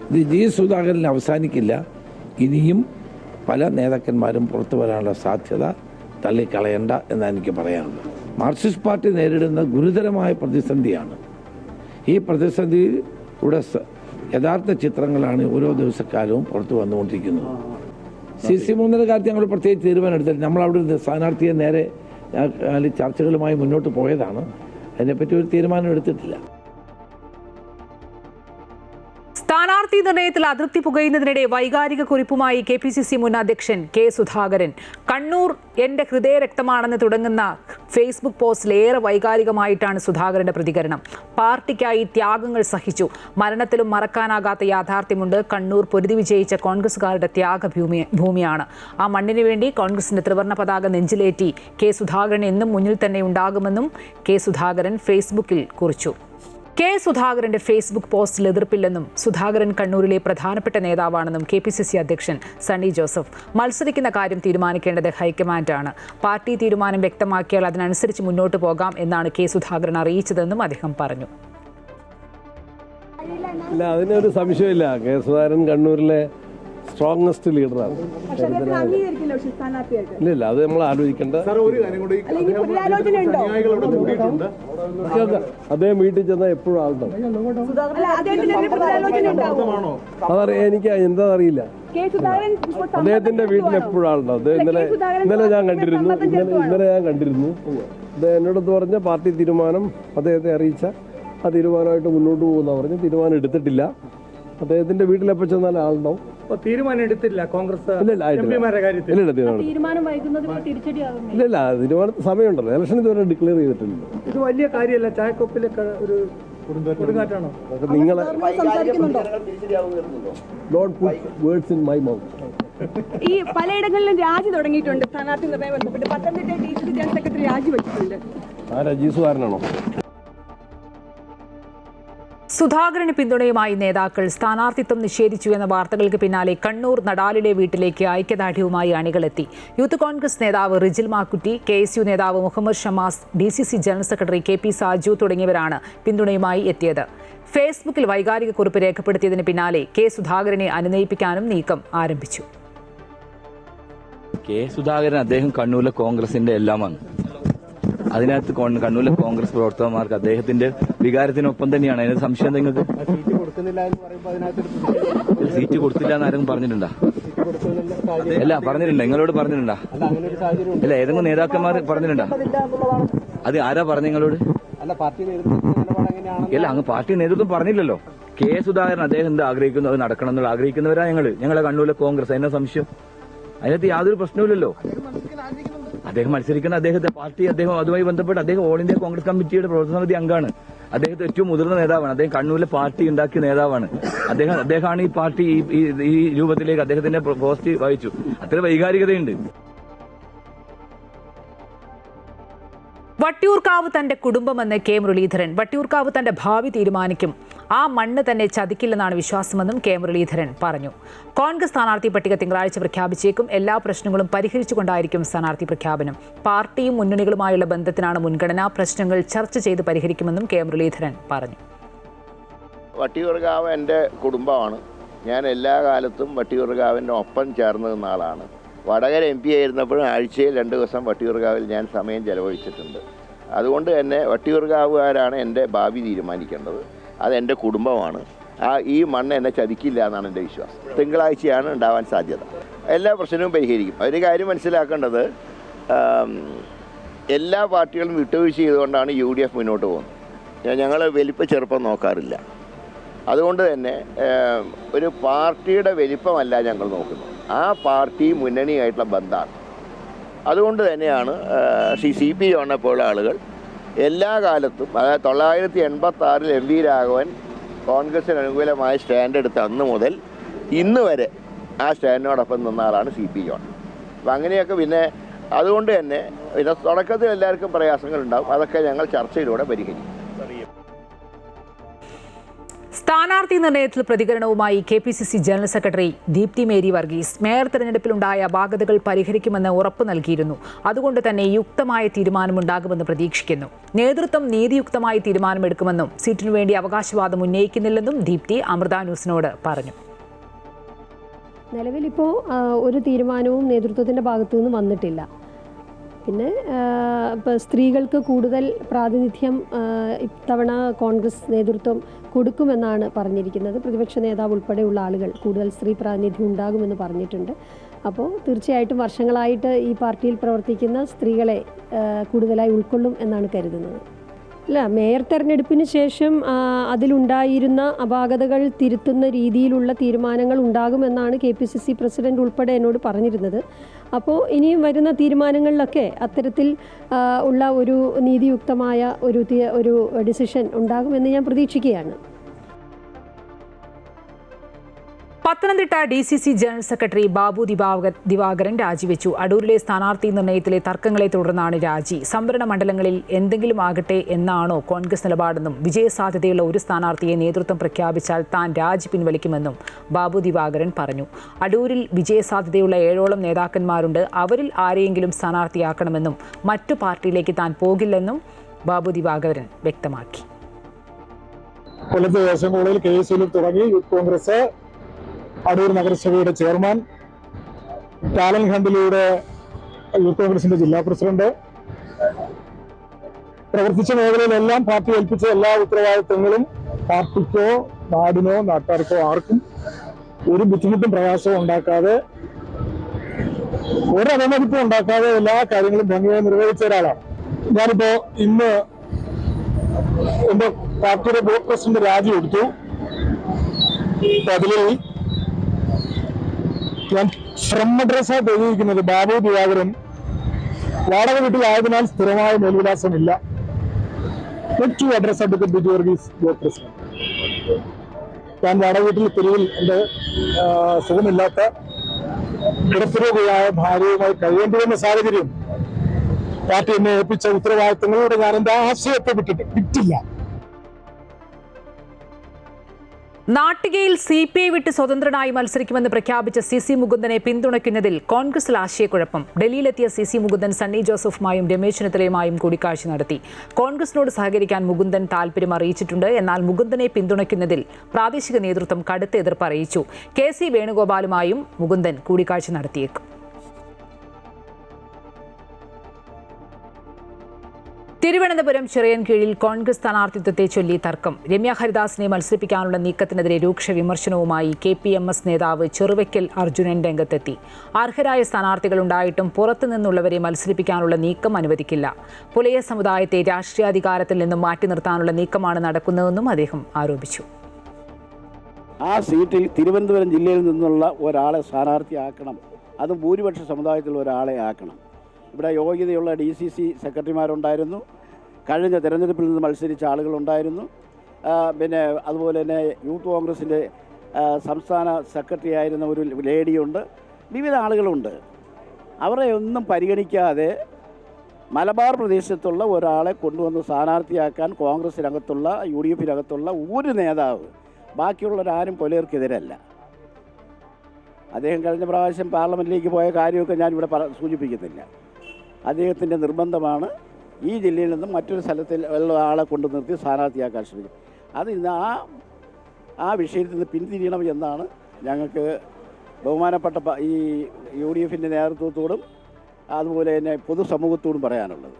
ഇത് ജി സുധാകരനിൽ അവസാനിക്കില്ല. ഇനിയും പല നേതാക്കന്മാരും പുറത്തു വരാനുള്ള സാധ്യത തള്ളിക്കളയണ്ട എന്നാണ് എനിക്ക് പറയാനുള്ളത്. മാർക്സിസ്റ്റ് പാർട്ടി നേരിടുന്ന ഗുരുതരമായ പ്രതിസന്ധിയാണ്. ഈ പ്രതിസന്ധിയുടെ യഥാർത്ഥ ചിത്രങ്ങളാണ് ഓരോ ദിവസക്കാലവും പുറത്തു വന്നുകൊണ്ടിരിക്കുന്നത്. CC മുകുന്ദന്റെ കാര്യത്തിൽ ഞങ്ങൾ പ്രത്യേകിച്ച് തീരുമാനം എടുത്തില്ല. നമ്മളവിടെ സ്ഥാനാർത്ഥിയെ നേരെ ചർച്ചകളുമായി മുന്നോട്ട് പോയതാണ്. അതിനെപ്പറ്റി ഒരു തീരുമാനം എടുത്തിട്ടില്ല. സ്ഥാനാർത്ഥി നിർണയത്തിൽ അതൃപ്തി പുകയുന്നതിനിടെ വൈകാരിക കുറിപ്പുമായി KPCC മുൻ അധ്യക്ഷൻ കെ സുധാകരൻ. കണ്ണൂർ എന്റെ ഹൃദയരക്തമാണെന്ന് തുടങ്ങുന്ന ഫേസ്ബുക്ക് പോസ്റ്റിൽ ഏറെ വൈകാരികമായിട്ടാണ് സുധാകരന്റെ പ്രതികരണം. പാർട്ടിക്കായി ത്യാഗങ്ങൾ സഹിച്ചു. മരണത്തിലും മറക്കാനാകാത്ത യാഥാർത്ഥ്യമുണ്ട്. കണ്ണൂർ പൊരുതി വിജയിച്ച കോൺഗ്രസുകാരുടെ ത്യാഗഭൂമിയാണ്. ആ മണ്ണിനു വേണ്ടി കോൺഗ്രസിന്റെ ത്രിവർണ്ണ പതാക നെഞ്ചിലേറ്റി കെ സുധാകരൻ എന്നും മുന്നിൽ തന്നെ ഉണ്ടാകുമെന്നും കെ സുധാകരൻ ഫേസ്ബുക്കിൽ കുറിച്ചു. കെ സുധാകരന്റെ ഫേസ്ബുക്ക് പോസ്റ്റിൽ എതിർപ്പില്ലെന്നും സുധാകരൻ കണ്ണൂരിലെ പ്രധാനപ്പെട്ട നേതാവാണെന്നും KPCC അധ്യക്ഷൻ സണ്ണി ജോസഫ്. മത്സരിക്കുന്ന കാര്യം തീരുമാനിക്കേണ്ടത് ഹൈക്കമാൻഡാണ്. പാർട്ടി തീരുമാനം വ്യക്തമാക്കിയാൽ അതിനനുസരിച്ച് മുന്നോട്ട് പോകാം എന്നാണ് കെ സുധാകരൻ അറിയിച്ചതെന്നും അദ്ദേഹം പറഞ്ഞു. ഇല്ല, അതിനൊരു സംശയമില്ല. കെ സുധാകരൻ കണ്ണൂരിലെ സ്ട്രോങ്സ്റ്റ് ലീഡറാണ്. ഇല്ല, അത് നമ്മൾ ആലോചിക്കേണ്ട. അദ്ദേഹം വീട്ടിൽ ചെന്നാൽ എപ്പോഴും ആളുണ്ടാവും. അതറിയാം, എനിക്ക് എന്താ അറിയില്ല. അദ്ദേഹത്തിന്റെ വീട്ടിൽ എപ്പോഴും ആളുണ്ടാവും. ഇന്നലെ ഞാൻ കണ്ടിരുന്നു. അദ്ദേഹം എന്നോടൊത്ത് പറഞ്ഞ പാർട്ടി തീരുമാനം അദ്ദേഹത്തെ അറിയിച്ച ആ തീരുമാനമായിട്ട് മുന്നോട്ട് പോകുന്ന പറഞ്ഞ് തീരുമാനം എടുത്തിട്ടില്ല. അദ്ദേഹത്തിന്റെ വീട്ടിലെപ്പോൾ ചെന്നാൽ ആളുണ്ടാവും. തീരുമാനം എടുത്തില്ല കോൺഗ്രസ്. തീരുമാനം സമയമുണ്ടല്ലോ. ഇലക്ഷൻ ഇതുവരെ ഡിക്ലെയർ ചെയ്തിട്ടില്ലല്ലോ. ഇത് വലിയ കാര്യമല്ല. ചായക്കൊപ്പിലൊക്കെ ഒരു കൊടുങ്കാറ്റാണോ? നിങ്ങളെ don't put words in my mouth. ഈ പലയിടങ്ങളിലും രാജി തുടങ്ങിയിട്ടുണ്ട്. സ്ഥാനാർത്ഥി നിർണ്ണയം ബന്ധപ്പെട്ട് പത്തനംതിട്ട DCC ജനറൽ സെക്രട്ടറി രാജിവെച്ചിട്ടുണ്ട്. ആരാ, ജീസുകാരനാണോ? സുധാകരന് പിന്തുണയുമായി നേതാക്കൾ സ്ഥാനാർത്ഥിത്വം നിഷേധിച്ചു എന്ന വാർത്തകൾക്ക് പിന്നാലെ കണ്ണൂർ നടാലിലെ വീട്ടിലേക്ക് ഐക്യദാർഢ്യവുമായി അണികളെത്തി. യൂത്ത് കോൺഗ്രസ് നേതാവ് റിജിൽ മാക്കുറ്റി, KSU നേതാവ് Muhammad Shamas, DCC general secretary KP Saju തുടങ്ങിയവരാണ് പിന്തുണയുമായി എത്തിയത്. ഫേസ്ബുക്കിൽ വൈകാരിക കുറിപ്പ് രേഖപ്പെടുത്തിയതിന് പിന്നാലെ കെ സുധാകരനെ അനുനയിപ്പിക്കാനും നീക്കം ആരംഭിച്ചു. കെ സുധാകരൻ അദ്ദേഹം കണ്ണൂരിലെ കോൺഗ്രസിന്റെ എല്ലാമാണ്. അതിനകത്ത് കണ്ണൂരിലെ കോൺഗ്രസ് പ്രവർത്തകന്മാർക്ക് അദ്ദേഹത്തിന്റെ വികാരത്തിനൊപ്പം തന്നെയാണ്. അതിന് സംശയം നിങ്ങൾക്ക്? സീറ്റ് കൊടുത്തില്ല എന്ന് ആരെങ്കിലും പറഞ്ഞിട്ടുണ്ടോ? അല്ല, പറഞ്ഞിട്ടുണ്ടോ? നിങ്ങളോട് പറഞ്ഞിട്ടുണ്ടോ? അല്ല, ഏതെങ്കിലും നേതാക്കന്മാർ പറഞ്ഞിട്ടുണ്ടോ? അത് ആരാ പറഞ്ഞു നിങ്ങളോട്? അല്ല, അങ്ങ് പാർട്ടി നേതൃത്വം പറഞ്ഞില്ലല്ലോ. കെ സുധാകരൻ അദ്ദേഹം എന്ത് ആഗ്രഹിക്കുന്നു അത് നടക്കണം എന്നുള്ള ആഗ്രഹിക്കുന്നവരാ ഞങ്ങളെ കണ്ണൂരിലെ കോൺഗ്രസ്. അതിന്റെ സംശയം? അതിനകത്ത് യാതൊരു പ്രശ്നവുമില്ലല്ലോ. അദ്ദേഹം മത്സരിക്കുന്ന അദ്ദേഹത്തെ പാർട്ടി, അദ്ദേഹം അതുമായി ബന്ധപ്പെട്ട് അദ്ദേഹം ഓൾ ഇന്ത്യ കോൺഗ്രസ് കമ്മിറ്റിയുടെ പ്രവർത്തന സമിതി അംഗമാണ്. അദ്ദേഹത്തെ ഏറ്റവും മുതിർന്ന നേതാവാണ്. അദ്ദേഹം കണ്ണൂരിലെ പാർട്ടി ഉണ്ടാക്കിയ നേതാവാണ്. അദ്ദേഹമാണ് ഈ പാർട്ടി ഈ രൂപത്തിലേക്ക് അദ്ദേഹത്തിന്റെ പോസ്റ്റ് വഹിച്ചു. അത്ര വൈകാരികതയുണ്ട്. വട്ടിയൂർക്കാവ് തന്റെ കുടുംബമെന്ന് കെ മുരളീധരൻ. വട്ടിയൂർക്കാവ് തന്റെ ഭാവി തീരുമാനിക്കും. ആ മണ്ണ് തന്നെ ചതിക്കില്ലെന്നാണ് വിശ്വാസമെന്നും കെ മുരളീധരൻ പറഞ്ഞു. കോൺഗ്രസ് സ്ഥാനാർത്ഥി പട്ടിക തിങ്കളാഴ്ച പ്രഖ്യാപിച്ചേക്കും. എല്ലാ പ്രശ്നങ്ങളും പരിഹരിച്ചുകൊണ്ടായിരിക്കും സ്ഥാനാർത്ഥി പ്രഖ്യാപനം. പാർട്ടിയും മുന്നണികളുമായുള്ള ബന്ധത്തിനാണ് മുൻഗണന. പ്രശ്നങ്ങൾ ചർച്ച ചെയ്ത് പരിഹരിക്കുമെന്നും കെ മുരളീധരൻ പറഞ്ഞു. വട്ടിയൂർക്കാവ് എൻ്റെ കുടുംബമാണ്. ഞാൻ എല്ലാ കാലത്തും വട്ടിയൂർക്കാവിൻ്റെ ഒപ്പം ചേർന്ന് നിന്ന ആളാണ്. വടകര MP ആയിരുന്നപ്പോഴും ആഴ്ചയിൽ 2 ദിവസം വട്ടിയൂർക്കാവിൽ ഞാൻ സമയം ചെലവഴിച്ചിട്ടുണ്ട്. അതുകൊണ്ട് തന്നെ വട്ടിയൂർക്കാവുകാരാണ് എൻ്റെ ഭാവി തീരുമാനിക്കേണ്ടത്. അതെൻ്റെ കുടുംബമാണ്. ഈ മണ്ണ് എന്നെ ചതിക്കില്ല എന്നാണ് എൻ്റെ വിശ്വാസം. തിങ്കളാഴ്ചയാണ് ഉണ്ടാവാൻ സാധ്യത. എല്ലാ പ്രശ്നവും പരിഹരിക്കും. ഒരു കാര്യം മനസ്സിലാക്കേണ്ടത്, എല്ലാ പാർട്ടികളും വിട്ടുവീഴ്ച ചെയ്തുകൊണ്ടാണ് UDF മുന്നോട്ട് പോകുന്നത്. ഞങ്ങൾ വലിപ്പ ചെറുപ്പം നോക്കാറില്ല. അതുകൊണ്ട് തന്നെ ഒരു പാർട്ടിയുടെ വലിപ്പമല്ല ഞങ്ങൾ നോക്കുന്നത്, ആ പാർട്ടി മുന്നണിയായിട്ടുള്ള ബന്ധമാണ്. അതുകൊണ്ട് തന്നെയാണ് CP ജോണിനെപ്പോലുള്ള ആളുകൾ എല്ലാ കാലത്തും, അതായത് 1986 MV രാഘവൻ കോൺഗ്രസിന് അനുകൂലമായ സ്റ്റാൻഡ് എടുത്ത അന്ന് മുതൽ ഇന്ന് വരെ ആ സ്റ്റാൻഡിനോടൊപ്പം നിന്ന ആളാണ് CP ജോൺ. അപ്പം അങ്ങനെയൊക്കെ പിന്നെ അതുകൊണ്ട് തന്നെ തുടക്കത്തിൽ എല്ലാവർക്കും പ്രയാസങ്ങളുണ്ടാകും. അതൊക്കെ ഞങ്ങൾ ചർച്ചയിലൂടെ പരിഹരിക്കും. സ്ഥാനാർത്ഥി നിർണയത്തിൽ പ്രതികരണവുമായി KPCC general secretary Deepthi Mary Varghese. Mayor തെരഞ്ഞെടുപ്പിലുണ്ടായ അപാകതകൾ പരിഹരിക്കുമെന്ന് ഉറപ്പ് നൽകിയിരുന്നു. അതുകൊണ്ട് തന്നെ യുക്തമായ തീരുമാനമുണ്ടാകുമെന്ന് പ്രതീക്ഷിക്കുന്നു. നേതൃത്വം നീതിയുക്തമായ തീരുമാനമെടുക്കുമെന്നും സീറ്റിനു വേണ്ടി അവകാശവാദം ഉന്നയിക്കുന്നില്ലെന്നും ദീപ്തി അമൃത ന്യൂസിനോട് പറഞ്ഞു. നിലവിലിപ്പോൾ ഒരു തീരുമാനവും നേതൃത്വത്തിൻ്റെ ഭാഗത്തു നിന്ന് വന്നിട്ടില്ല. പിന്നെ ഇപ്പോൾ സ്ത്രീകൾക്ക് കൂടുതൽ പ്രാതിനിധ്യം ഇത്തവണ കോൺഗ്രസ് നേതൃത്വം കൊടുക്കുമെന്നാണ് പറഞ്ഞിരിക്കുന്നത്. പ്രതിപക്ഷ നേതാവ് ഉൾപ്പെടെയുള്ള ആളുകൾ കൂടുതൽ സ്ത്രീ പ്രാതിനിധ്യം ഉണ്ടാകുമെന്ന് പറഞ്ഞിട്ടുണ്ട്. അപ്പോൾ തീർച്ചയായിട്ടും വർഷങ്ങളായിട്ട് ഈ പാർട്ടിയിൽ പ്രവർത്തിക്കുന്ന സ്ത്രീകളെ കൂടുതലായി ഉൾക്കൊള്ളും എന്നാണ് കരുതുന്നത്. അല്ല, മേയർ തെരഞ്ഞെടുപ്പിന് ശേഷം അതിലുണ്ടായിരുന്ന അപാകതകൾ തിരുത്തുന്ന രീതിയിലുള്ള തീരുമാനങ്ങൾ ഉണ്ടാകുമെന്നാണ് KPCC പ്രസിഡന്റ് ഉൾപ്പെടെ എന്നോട് പറഞ്ഞിരുന്നത്. അപ്പോൾ ഇനിയും വരുന്ന തീരുമാനങ്ങളിലൊക്കെ അത്തരത്തിൽ ഉള്ള ഒരു നീതിയുക്തമായ ഒരു ഡിസിഷൻ ഉണ്ടാകുമെന്ന് ഞാൻ പ്രതീക്ഷിക്കുകയാണ്. Pathanamthitta DCC general secretary Babu Divakaran രാജിവെച്ചു. അടൂരിലെ സ്ഥാനാർത്ഥി നിർണയത്തിലെ തർക്കങ്ങളെ തുടർന്നാണ് രാജി. സംവരണ മണ്ഡലങ്ങളിൽ എന്തെങ്കിലും ആകട്ടെ എന്നാണോ കോൺഗ്രസ് നിലപാടെന്നും വിജയസാധ്യതയുള്ള ഒരു സ്ഥാനാർത്ഥിയെ നേതൃത്വം പ്രഖ്യാപിച്ചാൽ താൻ രാജി പിൻവലിക്കുമെന്നും ബാബു ദിവാകരൻ പറഞ്ഞു. അടൂരിൽ വിജയസാധ്യതയുള്ള 7ഓളം നേതാക്കന്മാരുണ്ട്. അവരിൽ ആരെയെങ്കിലും സ്ഥാനാർത്ഥിയാക്കണമെന്നും മറ്റു പാർട്ടിയിലേക്ക് താൻ പോകില്ലെന്നും ബാബു ദിവാകരൻ വ്യക്തമാക്കി. കൊല്ലത്ത് ദേശം കോളേജിൽ KS തുടങ്ങി യൂത്ത് കോൺഗ്രസ്, അടൂർ നഗരസഭയുടെ ചെയർമാൻ, ടാലന്റ് ഹണ്ടിലൂടെ യൂത്ത് കോൺഗ്രസിന്റെ ജില്ലാ പ്രസിഡന്റ്, പ്രവർത്തിച്ച മേഖലയിലെല്ലാം പാർട്ടി ഏൽപ്പിച്ച എല്ലാ ഉത്തരവാദിത്തങ്ങളും പാർട്ടിക്കോ നാടിനോ നാട്ടുകാർക്കോ ആർക്കും ഒരു ബുദ്ധിമുട്ടും പ്രയാസവും ഉണ്ടാക്കാതെ, ഒരു അപമതിപ്പും ഉണ്ടാക്കാതെ എല്ലാ കാര്യങ്ങളും ഭംഗിയായി നിർവഹിച്ച ഒരാളാണ്. ഞാനിപ്പോ ഇന്ന് എന്റെ പാർട്ടിയുടെ ബോർഡ് പ്രസിഡന്റ് രാജി കൊടുത്തു. അതിൽ ഞാൻ ഫ്രം അഡ്രസ്സായി എഴുതിയിരിക്കുന്നത് ബാബു ദിവാകരൻ വാടക വീട്ടിലായതിനാൽ സ്ഥിരമായ മേൽവിലാസമില്ല. To address advocate Biju Varghese, board president. ഞാൻ വാടക വീട്ടിൽ തെരുവിൽ എൻ്റെ സുഖമില്ലാത്ത കിടപ്പുരോഗിയായ ഭാര്യയുമായി കഴിയേണ്ടി വന്ന സാഹചര്യം പാർട്ടി എന്നെ ഏൽപ്പിച്ച ഉത്തരവാദിത്തങ്ങളോട് ഞാൻ എൻ്റെ ആശയത്തെ വിറ്റില്ല. നാട്ടികയിൽ CPI വിട്ട് സ്വതന്ത്രനായി മത്സരിക്കുമെന്ന് പ്രഖ്യാപിച്ച CC മുകുന്ദനെ പിന്തുണയ്ക്കുന്നതിൽ കോൺഗ്രസിൽ ആശയക്കുഴപ്പം. ഡൽഹിയിലെത്തിയ CC മുകുന്ദൻ സണ്ണി ജോസഫുമായും രമേശ് ചെന്നിത്തലയുമായും കൂടിക്കാഴ്ച നടത്തി. കോൺഗ്രസിനോട് സഹകരിക്കാൻ മുകുന്ദൻ താൽപര്യം അറിയിച്ചിട്ടുണ്ട്. എന്നാൽ മുകുന്ദനെ പിന്തുണയ്ക്കുന്നതിൽ പ്രാദേശിക നേതൃത്വം കടുത്ത എതിർപ്പ് അറിയിച്ചു. KC വേണുഗോപാലുമായും മുകുന്ദൻ കൂടിക്കാഴ്ച നടത്തിയേക്കും. തിരുവനന്തപുരം ചിറയൻകീഴിൽ കോൺഗ്രസ് സ്ഥാനാർത്ഥിത്വത്തെ ചൊല്ലി തർക്കം. രമ്യ ഹരിദാസിനെ മത്സരിപ്പിക്കാനുള്ള നീക്കത്തിനെതിരെ രൂക്ഷ വിമർശനവുമായി KPMS നേതാവ് ചെറുവയ്ക്കൽ അർജുനൻ രംഗത്തെത്തി. അർഹരായ സ്ഥാനാർത്ഥികളുണ്ടായിട്ടും പുറത്തുനിന്നുള്ളവരെ മത്സരിപ്പിക്കാനുള്ള നീക്കം അനുവദിക്കില്ല. പുലയ സമുദായത്തെ രാഷ്ട്രീയാധികാരത്തിൽ നിന്നും മാറ്റി നിർത്താനുള്ള നീക്കമാണ് നടക്കുന്നതെന്നും അദ്ദേഹം ആരോപിച്ചു. ആ സീറ്റിൽ തിരുവനന്തപുരം ജില്ലയിൽ നിന്നുള്ള ഒരാളെ സ്ഥാനാർത്ഥിയാക്കണം. അതും ഭൂരിപക്ഷ സമുദായത്തിലുള്ള ഒരാളെ ആക്കണം. ഇവിടെ യോഗ്യതയുള്ള DCC സെക്രട്ടറിമാരുണ്ടായിരുന്നു, കഴിഞ്ഞ തെരഞ്ഞെടുപ്പിൽ നിന്ന് മത്സരിച്ച ആളുകളുണ്ടായിരുന്നു, പിന്നെ അതുപോലെ തന്നെ യൂത്ത് കോൺഗ്രസിൻ്റെ സംസ്ഥാന സെക്രട്ടറി ആയിരുന്ന ഒരു ലേഡിയുണ്ട്, വിവിധ ആളുകളുണ്ട്. അവരെ ഒന്നും പരിഗണിക്കാതെ മലബാർ പ്രദേശത്തുള്ള ഒരാളെ കൊണ്ടുവന്ന് സ്ഥാനാർത്ഥിയാക്കാൻ കോൺഗ്രസിനകത്തുള്ള UDFിനകത്തുള്ള ഒരു നേതാവ് ബാക്കിയുള്ളവരാരും പുലയർക്കെതിരല്ല. അദ്ദേഹം കഴിഞ്ഞ പ്രാവശ്യം പാർലമെൻറ്റിലേക്ക് പോയ കാര്യമൊക്കെ ഞാനിവിടെ സൂചിപ്പിക്കുന്നില്ല. അദ്ദേഹത്തിൻ്റെ നിർബന്ധമാണ് ഈ ജില്ലയിൽ നിന്നും മറ്റൊരു സ്ഥലത്തിൽ ഉള്ള ആളെ കൊണ്ടു നിർത്തി സ്ഥാനാർത്ഥിയാക്കാൻ ശ്രമിക്കും. അത് ഇന്ന് ആ വിഷയത്തിൽ നിന്ന് പിന്തിരിയണം എന്നാണ് ഞങ്ങൾക്ക് ബഹുമാനപ്പെട്ട ഈ UDFിൻ്റെ നേതൃത്വത്തോടും അതുപോലെ തന്നെ പൊതുസമൂഹത്തോടും പറയാനുള്ളത്.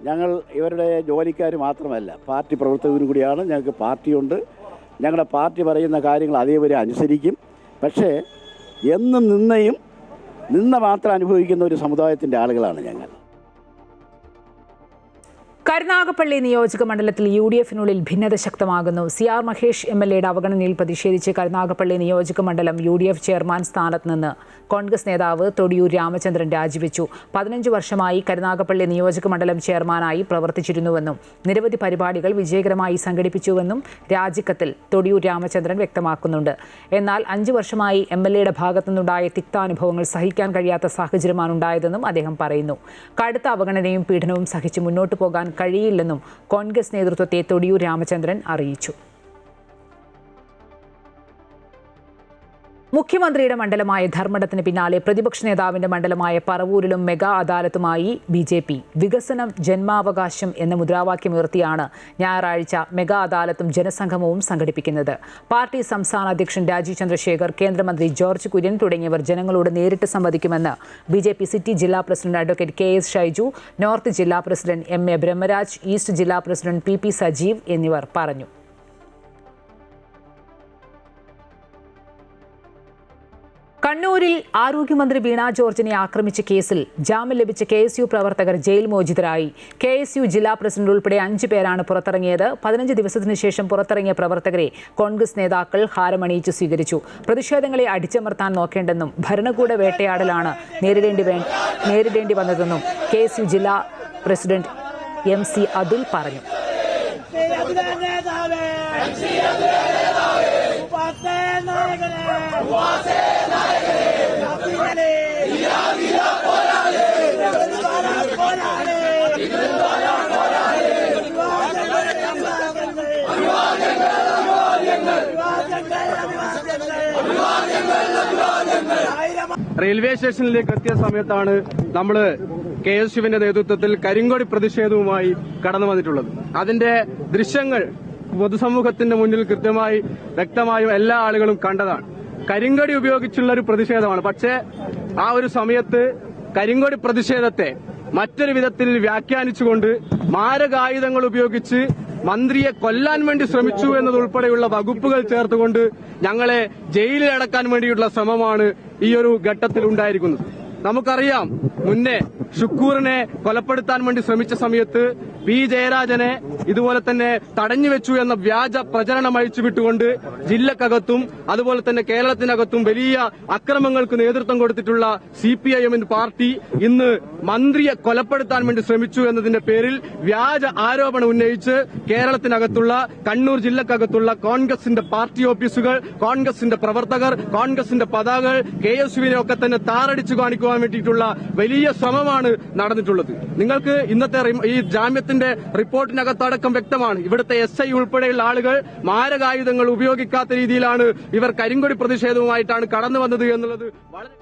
ഞങ്ങൾ ഇവരുടെ ജോലിക്കാർ മാത്രമല്ല, പാർട്ടി പ്രവർത്തകരും കൂടിയാണ്. ഞങ്ങൾക്ക് പാർട്ടിയുണ്ട്. ഞങ്ങളുടെ പാർട്ടി പറയുന്ന കാര്യങ്ങൾ അതേവരെ അനുസരിക്കും. പക്ഷേ എന്നും നിന്ന മാത്രം അനുഭവിക്കുന്ന ഒരു സമുദായത്തിൻ്റെ ആളുകളാണ് ഞങ്ങൾ. കരുനാഗപ്പള്ളി നിയോജക മണ്ഡലത്തിൽ UDFിനുള്ളിൽ ഭിന്നത ശക്തമാകുന്നു. CR മഹേഷ് MLAയുടെ അവഗണനയിൽ പ്രതിഷേധിച്ച് കരുനാഗപ്പള്ളി നിയോജക മണ്ഡലം UDF ചെയർമാൻ സ്ഥാനത്ത് നിന്ന് കോൺഗ്രസ് നേതാവ് തൊടിയൂർ രാമചന്ദ്രൻ രാജിവെച്ചു. 15 വർഷമായി കരുനാഗപ്പള്ളി നിയോജക മണ്ഡലം ചെയർമാനായി പ്രവർത്തിച്ചിരുന്നുവെന്നും നിരവധി പരിപാടികൾ വിജയകരമായി സംഘടിപ്പിച്ചുവെന്നും രാജിക്കത്തിൽ തൊടിയൂർ രാമചന്ദ്രൻ വ്യക്തമാക്കുന്നുണ്ട്. എന്നാൽ 5 വർഷമായി MLAയുടെ ഭാഗത്തുനിന്നുണ്ടായ തിക്താനുഭവങ്ങൾ സഹിക്കാൻ കഴിയാത്ത സാഹചര്യമാണ് ഉണ്ടായതെന്നും അദ്ദേഹം പറയുന്നു. കടുത്ത അവഗണനയും പീഡനവും സഹിച്ച് മുന്നോട്ട് പോകാൻ കഴിയില്ലെന്നും കോൺഗ്രസ് നേതൃത്വത്തെ തൊടിയൂർ രാമചന്ദ്രൻ അറിയിച്ചു. മുഖ്യമന്ത്രിയുടെ മണ്ഡലമായ ധർമ്മടത്തിന് പിന്നാലെ പ്രതിപക്ഷ നേതാവിന്റെ മണ്ഡലമായ പറവൂരിലും മെഗാ അദാലത്തുമായി BJP. വികസനം ജന്മാവകാശം എന്ന മുദ്രാവാക്യമുയർത്തിയാണ് ഞായറാഴ്ച മെഗാ അദാലത്തും ജനസംഗമവും സംഘടിപ്പിക്കുന്നത്. പാർട്ടി സംസ്ഥാന അധ്യക്ഷൻ രാജീവ് ചന്ദ്രശേഖർ, കേന്ദ്രമന്ത്രി ജോർജ് കുര്യൻ തുടങ്ങിയവർ ജനങ്ങളോട് നേരിട്ട് സംവദിക്കുമെന്ന് BJP സിറ്റി ജില്ലാ president advocate KS Shaiju, north ജില്ലാ പ്രസിഡന്റ് MA ബ്രഹ്മരാജ്, ഈസ്റ്റ് ജില്ലാ പ്രസിഡന്റ് PP സജീവ് എന്നിവർ പറഞ്ഞു. കണ്ണൂരിൽ ആരോഗ്യമന്ത്രി വീണ ജോർജിനെ ആക്രമിച്ച കേസിൽ ജാമ്യം ലഭിച്ച KSU പ്രവർത്തകർ ജയിൽ മോചിതരായി. KSU ജില്ലാ പ്രസിഡന്റ് ഉൾപ്പെടെ 5 പേരാണ് പുറത്തിറങ്ങിയത്. 15 ദിവസത്തിനു ശേഷം പുറത്തിറങ്ങിയ പ്രവർത്തകരെ കോൺഗ്രസ് നേതാക്കൾ ഹാരമണിയിച്ച് സ്വീകരിച്ചു. പ്രതിഷേധങ്ങളെ അടിച്ചമർത്താൻ നോക്കേണ്ടെന്നും ഭരണകൂട വേട്ടയാടലാണ് നേരിടേണ്ടി വന്നതെന്നും KSU ജില്ലാ പ്രസിഡന്റ് MC അതുൽ പറഞ്ഞു. റെയിൽവേ സ്റ്റേഷനിലേക്ക് എത്തിയ സമയത്താണ് നമ്മൾ KSUവിന്റെ നേതൃത്വത്തിൽ കരിങ്കൊടി പ്രതിഷേധവുമായി കടന്നു വന്നിട്ടുള്ളത്. അതിന്റെ ദൃശ്യങ്ങൾ പൊതുസമൂഹത്തിന്റെ മുന്നിൽ കൃത്യമായി വ്യക്തമായും എല്ലാ ആളുകളും കണ്ടതാണ്. കരിങ്കൊടി ഉപയോഗിച്ചുള്ള ഒരു പ്രതിഷേധമാണ്. പക്ഷേ ആ ഒരു സമയത്ത് കരിങ്കൊടി പ്രതിഷേധത്തെ മറ്റൊരു വിധത്തിൽ വ്യാഖ്യാനിച്ചുകൊണ്ട് മാരകായുധങ്ങൾ ഉപയോഗിച്ച് മന്ത്രിയെ കൊല്ലാൻ വേണ്ടി ശ്രമിച്ചു എന്നതുൾപ്പെടെയുള്ള വകുപ്പുകൾ ചേർത്തുകൊണ്ട് ഞങ്ങളെ ജയിലിൽ അടക്കാൻ വേണ്ടിയുള്ള ശ്രമമാണ് ഈ ഒരു ഘട്ടത്തിൽ ഉണ്ടായിരിക്കുന്നത്. നമുക്കറിയാം, മുന്നേ ഷുക്കൂറിനെ കൊലപ്പെടുത്താൻ വേണ്ടി ശ്രമിച്ച സമയത്ത് P. ജയരാജനെ ഇതുപോലെ തന്നെ തടഞ്ഞു വെച്ചു എന്ന വ്യാജ പ്രചരണം അഴിച്ചുവിട്ടുകൊണ്ട് ജില്ലക്കകത്തും അതുപോലെ തന്നെ കേരളത്തിനകത്തും വലിയ അക്രമങ്ങൾക്ക് നേതൃത്വം കൊടുത്തിട്ടുള്ള CPIM പാർട്ടി ഇന്ന് മന്ത്രിയെ കൊലപ്പെടുത്താൻ വേണ്ടി ശ്രമിച്ചു എന്നതിന്റെ പേരിൽ വ്യാജ ആരോപണം ഉന്നയിച്ച് കേരളത്തിനകത്തുള്ള കണ്ണൂർ ജില്ലക്കകത്തുള്ള കോൺഗ്രസിന്റെ പാർട്ടി ഓഫീസുകൾ, കോൺഗ്രസിന്റെ പ്രവർത്തകർ, കോൺഗ്രസിന്റെ പതാകകൾ, KSUവിനെ ഒക്കെ തന്നെ താറടിച്ചു കാണിക്കുവാൻ വേണ്ടിയിട്ടുള്ള വലിയ ശ്രമമാണ് നടന്നിട്ടുള്ളത്. നിങ്ങൾക്ക് ഇന്നത്തെ ഈ ജാമ്യത്തിന്റെ റിപ്പോർട്ടിനകത്തടക്കം വ്യക്തമാണ്. ഇവിടുത്തെ SI ഉൾപ്പെടെയുള്ള ആളുകൾ മാരകായുധങ്ങൾ ഉപയോഗിക്കാത്ത രീതിയിലാണ് ഇവർ കരിങ്കൊടി പ്രതിഷേധവുമായിട്ടാണ് കടന്നു വന്നത് എന്നുള്ളത് വളരെ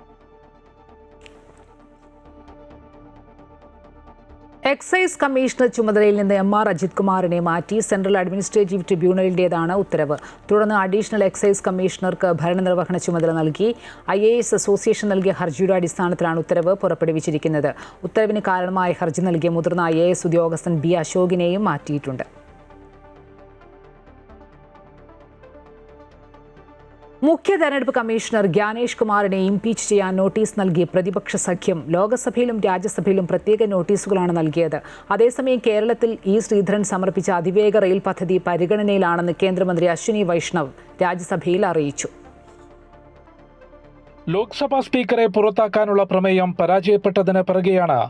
എക്സൈസ് കമ്മീഷണർ ചുമതലയിൽ നിന്ന് MR അജിത് കുമാറിനെ മാറ്റി സെൻട്രൽ അഡ്മിനിസ്ട്രേറ്റീവ് ട്രിബ്യൂണലിന്റേതാണ് ഉത്തരവ്. തുടർന്ന് അഡീഷണൽ എക്സൈസ് കമ്മീഷണർക്ക് ഭരണനിർവഹണ ചുമതല നൽകി. IAS അസോസിയേഷൻ നൽകിയ ഹർജിയുടെ അടിസ്ഥാനത്തിലാണ് ഉത്തരവ് പുറപ്പെടുവിച്ചിരിക്കുന്നത്. ഉത്തരവിന് കാരണമായി ഹർജി നൽകിയ മുതിർന്ന IAS ഉദ്യോഗസ്ഥൻ B. അശോകിനെയും മാറ്റിയിട്ടുണ്ട്. മുഖ്യ തെരഞ്ഞെടുപ്പ് കമ്മീഷണർ ജ്ഞാനേഷ് കുമാറിനെ ഇംപീച്ച് ചെയ്യാൻ നോട്ടീസ് നൽകിയ പ്രതിപക്ഷ സഖ്യം ലോക്സഭയിലും രാജ്യസഭയിലും പ്രത്യേക നോട്ടീസുകളാണ് നൽകിയത്. അതേസമയം കേരളത്തിൽ E. ശ്രീധരൻ സമർപ്പിച്ച അതിവേഗ റെയിൽ പദ്ധതി പരിഗണനയിലാണെന്ന് കേന്ദ്രമന്ത്രി അശ്വിനി വൈഷ്ണവ് രാജ്യസഭയിൽ അറിയിച്ചു. ലോക്സഭാ സ്പീക്കറെ പുറത്താക്കാനുള്ള പ്രമേയം പരാജയപ്പെട്ടതിന് പിറകെയാണ്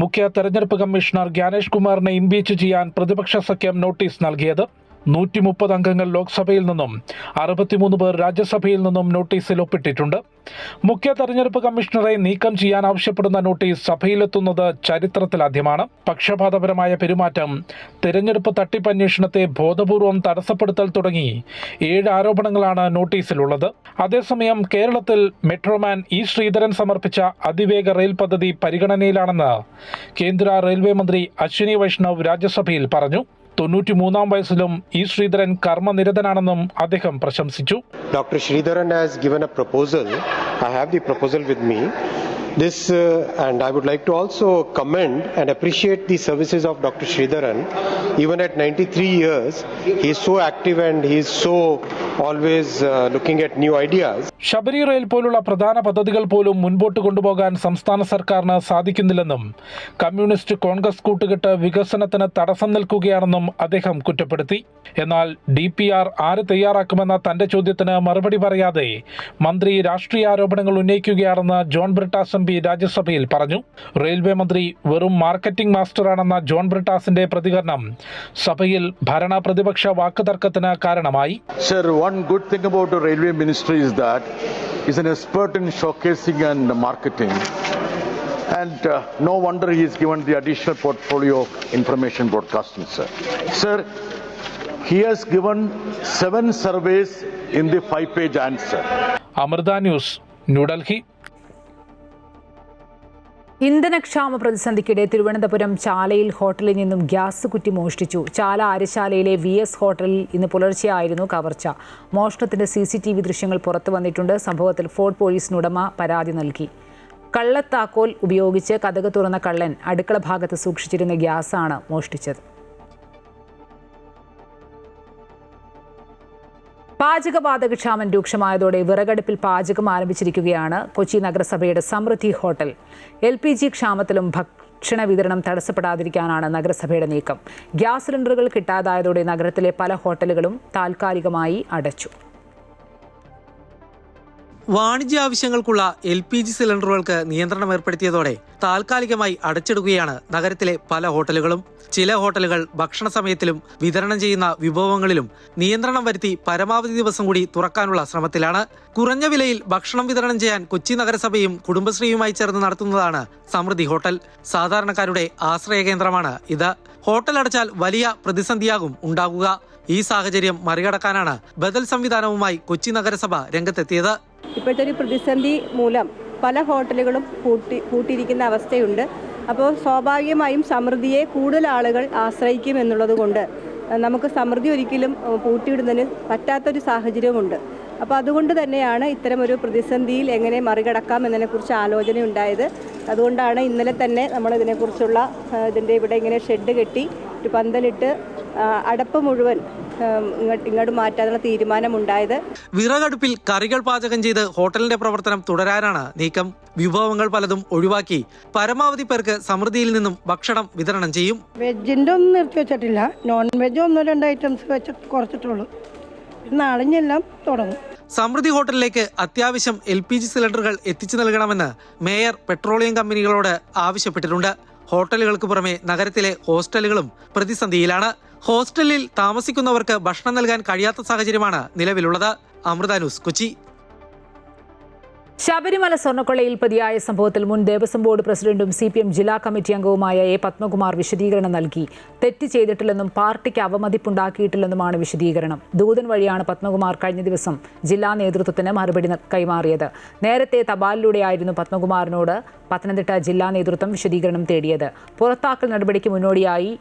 മുഖ്യ തെരഞ്ഞെടുപ്പ് കമ്മീഷണർ ജ്ഞാനേഷ് കുമാറിനെ ഇംപീച്ച് ചെയ്യാൻ പ്രതിപക്ഷ സഖ്യം നോട്ടീസ് നൽകിയത്. 130 അംഗങ്ങൾ ലോക്സഭയിൽ നിന്നും 63 പേർ രാജ്യസഭയിൽ നിന്നും നോട്ടീസിൽ ഒപ്പിട്ടിട്ടുണ്ട്. മുഖ്യ തെരഞ്ഞെടുപ്പ് കമ്മീഷണറെ നീക്കം ചെയ്യാൻ ആവശ്യപ്പെടുന്ന നോട്ടീസ് സഭയിലെത്തുന്നത് ചരിത്രത്തിലാദ്യമാണ്. പക്ഷപാതപരമായ പെരുമാറ്റം, തിരഞ്ഞെടുപ്പ് തട്ടിപ്പ് അന്വേഷണത്തെ ബോധപൂർവം തടസ്സപ്പെടുത്തൽ തുടങ്ങി 7 ആരോപണങ്ങളാണ് നോട്ടീസിലുള്ളത്. അതേസമയം കേരളത്തിൽ മെട്രോമാൻ E. ശ്രീധരൻ സമർപ്പിച്ച അതിവേഗ റെയിൽ പദ്ധതി പരിഗണനയിലാണെന്ന് കേന്ദ്ര റെയിൽവേ മന്ത്രി അശ്വിനി വൈഷ്ണവ് രാജ്യസഭയിൽ പറഞ്ഞു. 93-ാം വയസ്സിലും E. ശ്രീധരൻ കർമ്മനിരതനാണെന്നും അദ്ദേഹം പ്രശംസിച്ചു. Dr. Sridharan has given a proposal. I have the proposal with me. And I would like to also commend and appreciate the services of Dr. Sridharan. Even at 93 years, he is so active and he is so always looking at new ideas. Sabari rail പോലുള്ള പ്രധാന പദ്ധതികൾ പോലും മുൻപോട്ട് കൊണ്ടുപോകാൻ സംസ്ഥാന സർക്കാരിന് സാധിക്കുന്നില്ലെന്നും communist Congress കൂട്ടുകെട്ട് വികസനത്തിന് തടസ്സം നിൽക്കുകയാണെന്നും അദ്ദേഹം കുറ്റപ്പെടുത്തി. എന്നാൽ DPR ആര് തയ്യാറാക്കുമെന്ന തന്റെ ചോദ്യത്തിന് മറുപടി പറയാതെ മന്ത്രി രാഷ്ട്രീയ ആരോപണങ്ങൾ ഉന്നയിക്കുകയാണെന്ന് ജോൺ ബ്രിട്ടാസ് MP രാജ്യസഭയിൽ പറഞ്ഞു. റെയിൽവേ മന്ത്രി വെറും മാർക്കറ്റിംഗ് മാസ്റ്ററാണെന്ന ജോൺ ബ്രിട്ടാസിന്റെ പ്രതികരണം സഭയിൽ ഭരണ പ്രതിപക്ഷ വാക്കുതർക്കത്തിന് കാരണമായി. Sir, one good thing about the railway ministry is that he's an expert in showcasing and marketing. And no wonder he is given the additional portfolio of information broadcasting, sir. Sir, he has given 7 surveys in the 5-page answer. Amrita News, New Delhi. ഇന്ധനക്ഷാമ പ്രതിസന്ധിക്കിടെ Thiruvananthapuram ചാലയിൽ ഹോട്ടലിൽ നിന്നും gas കുറ്റി മോഷ്ടിച്ചു. ചാല ആര്യശാലയിലെ VS ഹോട്ടലിൽ ഇന്ന് പുലർച്ചെയായിരുന്നു കവർച്ച. മോഷണത്തിന്റെ CCTV ദൃശ്യങ്ങൾ പുറത്തു വന്നിട്ടുണ്ട്. സംഭവത്തിൽ ഫോർട്ട് പോലീസിന് ഉടമ പരാതി നൽകി. കള്ളത്താക്കോൽ ഉപയോഗിച്ച് കതക് തുറന്ന കള്ളൻ അടുക്കള ഭാഗത്ത് സൂക്ഷിച്ചിരുന്ന ഗ്യാസാണ് മോഷ്ടിച്ചത്. പാചകവാതക ക്ഷാമം രൂക്ഷമായതോടെ വിറകടുപ്പിൽ പാചകം ആരംഭിച്ചിരിക്കുകയാണ് കൊച്ചി നഗരസഭയുടെ സമൃദ്ധി ഹോട്ടൽ. LPG ക്ഷാമത്തിലും ഭക്ഷണ വിതരണം തടസ്സപ്പെടാതിരിക്കാനാണ് നഗരസഭയുടെ നീക്കം. ഗ്യാസ് സിലിണ്ടറുകൾ കിട്ടാതായതോടെ നഗരത്തിലെ പല ഹോട്ടലുകളും താൽക്കാലികമായി അടച്ചു. വാണിജ്യ ആവശ്യങ്ങൾക്കുള്ള LPG സിലിണ്ടറുകൾക്ക് നിയന്ത്രണം ഏർപ്പെടുത്തിയതോടെ താൽക്കാലികമായി അടച്ചിടുകയാണ് നഗരത്തിലെ പല ഹോട്ടലുകളും. ചില ഹോട്ടലുകൾ ഭക്ഷണ സമയത്തിലും വിതരണം ചെയ്യുന്ന വിഭവങ്ങളിലും നിയന്ത്രണം വരുത്തി പരമാവധി ദിവസം കൂടി തുറക്കാനുള്ള ശ്രമത്തിലാണ്. കുറഞ്ഞ വിലയിൽ ഭക്ഷണം വിതരണം ചെയ്യാൻ കൊച്ചി നഗരസഭയും കുടുംബശ്രീയുമായി ചേർന്ന് നടത്തുന്നതാണ് സമൃദ്ധി ഹോട്ടൽ. സാധാരണക്കാരുടെ ആശ്രയ കേന്ദ്രമാണ് ഇത്. ഹോട്ടൽ അടച്ചാൽ വലിയ പ്രതിസന്ധിയാകും ഉണ്ടാകുക. ഈ സാഹചര്യം മറികടക്കാനാണ് ബദൽ സംവിധാനവുമായി കൊച്ചി നഗരസഭ രംഗത്തെത്തിയത്. ഇപ്പോഴത്തെ ഒരു പ്രതിസന്ധി മൂലം പല ഹോട്ടലുകളും പൂട്ടിയിരിക്കുന്ന അവസ്ഥയുണ്ട്. അപ്പോൾ സ്വാഭാവികമായും സമൃദ്ധിയെ കൂടുതൽ ആളുകൾ ആശ്രയിക്കും എന്നുള്ളത് കൊണ്ട് നമുക്ക് സമൃദ്ധി ഒരിക്കലും പൂട്ടിയിടുന്നതിന് പറ്റാത്തൊരു സാഹചര്യമുണ്ട്. അപ്പോൾ അതുകൊണ്ട് തന്നെയാണ് ഇത്തരമൊരു പ്രതിസന്ധിയിൽ എങ്ങനെ മറികടക്കാം എന്നതിനെക്കുറിച്ച് ആലോചന ഉണ്ടായത്. അതുകൊണ്ടാണ് ഇന്നലെ തന്നെ നമ്മളിതിനെക്കുറിച്ചുള്ള ഇതിൻ്റെ ഇവിടെ ഇങ്ങനെ ഷെഡ് കെട്ടി ഒരു പന്തലിട്ട് അടപ്പ് മുഴുവൻ ഇങ്ങോട്ട് മാറ്റാനുള്ള തീരുമാനമുണ്ടായത്. വിറകടുപ്പിൽ കറികൾ പാചകം ചെയ്ത് ഹോട്ടലിന്റെ പ്രവർത്തനം തുടരാനാണ് നീക്കം. വിഭവങ്ങൾ പലതും ഒഴിവാക്കി പരമാവധി പേർക്ക് സമൃദ്ധിയിൽ നിന്നും ഭക്ഷണം വിതരണം ചെയ്യും. വെജിന്റെ ഒന്നും നിർത്തി വെച്ചിട്ടില്ല. നോൺ വെജ് 1-2 ഐറ്റംസ് വെച്ച് കുറച്ചിട്ടുള്ളൂ. നാളെ എല്ലാം തുടങ്ങും. സമൃദ്ധി ഹോട്ടലിലേക്ക് അത്യാവശ്യം LPG സിലിണ്ടറുകൾ എത്തിച്ചു നൽകണമെന്ന് മേയർ പെട്രോളിയം കമ്പനികളോട് ആവശ്യപ്പെട്ടിട്ടുണ്ട്. ഹോട്ടലുകൾക്ക് പുറമെ നഗരത്തിലെ ഹോസ്റ്റലുകളും പ്രതിസന്ധിയിലാണ്. ഹോസ്റ്റലിൽ താമസിക്കുന്നവർക്ക് ഭക്ഷണം നൽകാൻ കഴിയാത്ത സാഹചര്യമാണ് നിലവിലുള്ളത്. അമൃത ന്യൂസ്, കൊച്ചി. ശബരിമല സ്വർണ്ണക്കൊള്ളയിൽ പ്രതിയായ സംഭവത്തിൽ മുൻ ദേവസ്വം ബോർഡ് പ്രസിഡന്റും CPM ജില്ലാ കമ്മിറ്റി അംഗവുമായ A. പത്മകുമാർ വിശദീകരണം നൽകി. തെറ്റ് ചെയ്തിട്ടില്ലെന്നും പാർട്ടിക്ക് അവമതിപ്പുണ്ടാക്കിയിട്ടില്ലെന്നുമാണ് വിശദീകരണം. ദൂതൻ വഴിയാണ് പത്മകുമാർ കഴിഞ്ഞ ദിവസം ജില്ലാ നേതൃത്വത്തിന് മറുപടി കൈമാറിയത്. നേരത്തെ തപാലിലൂടെയായിരുന്നു പത്മകുമാറിനോട് പത്തനംതിട്ട ജില്ലാ നേതൃത്വം വിശദീകരണം തേടിയത്. പുറത്താക്കൽ നടപടിക്ക് മുന്നോടിയായി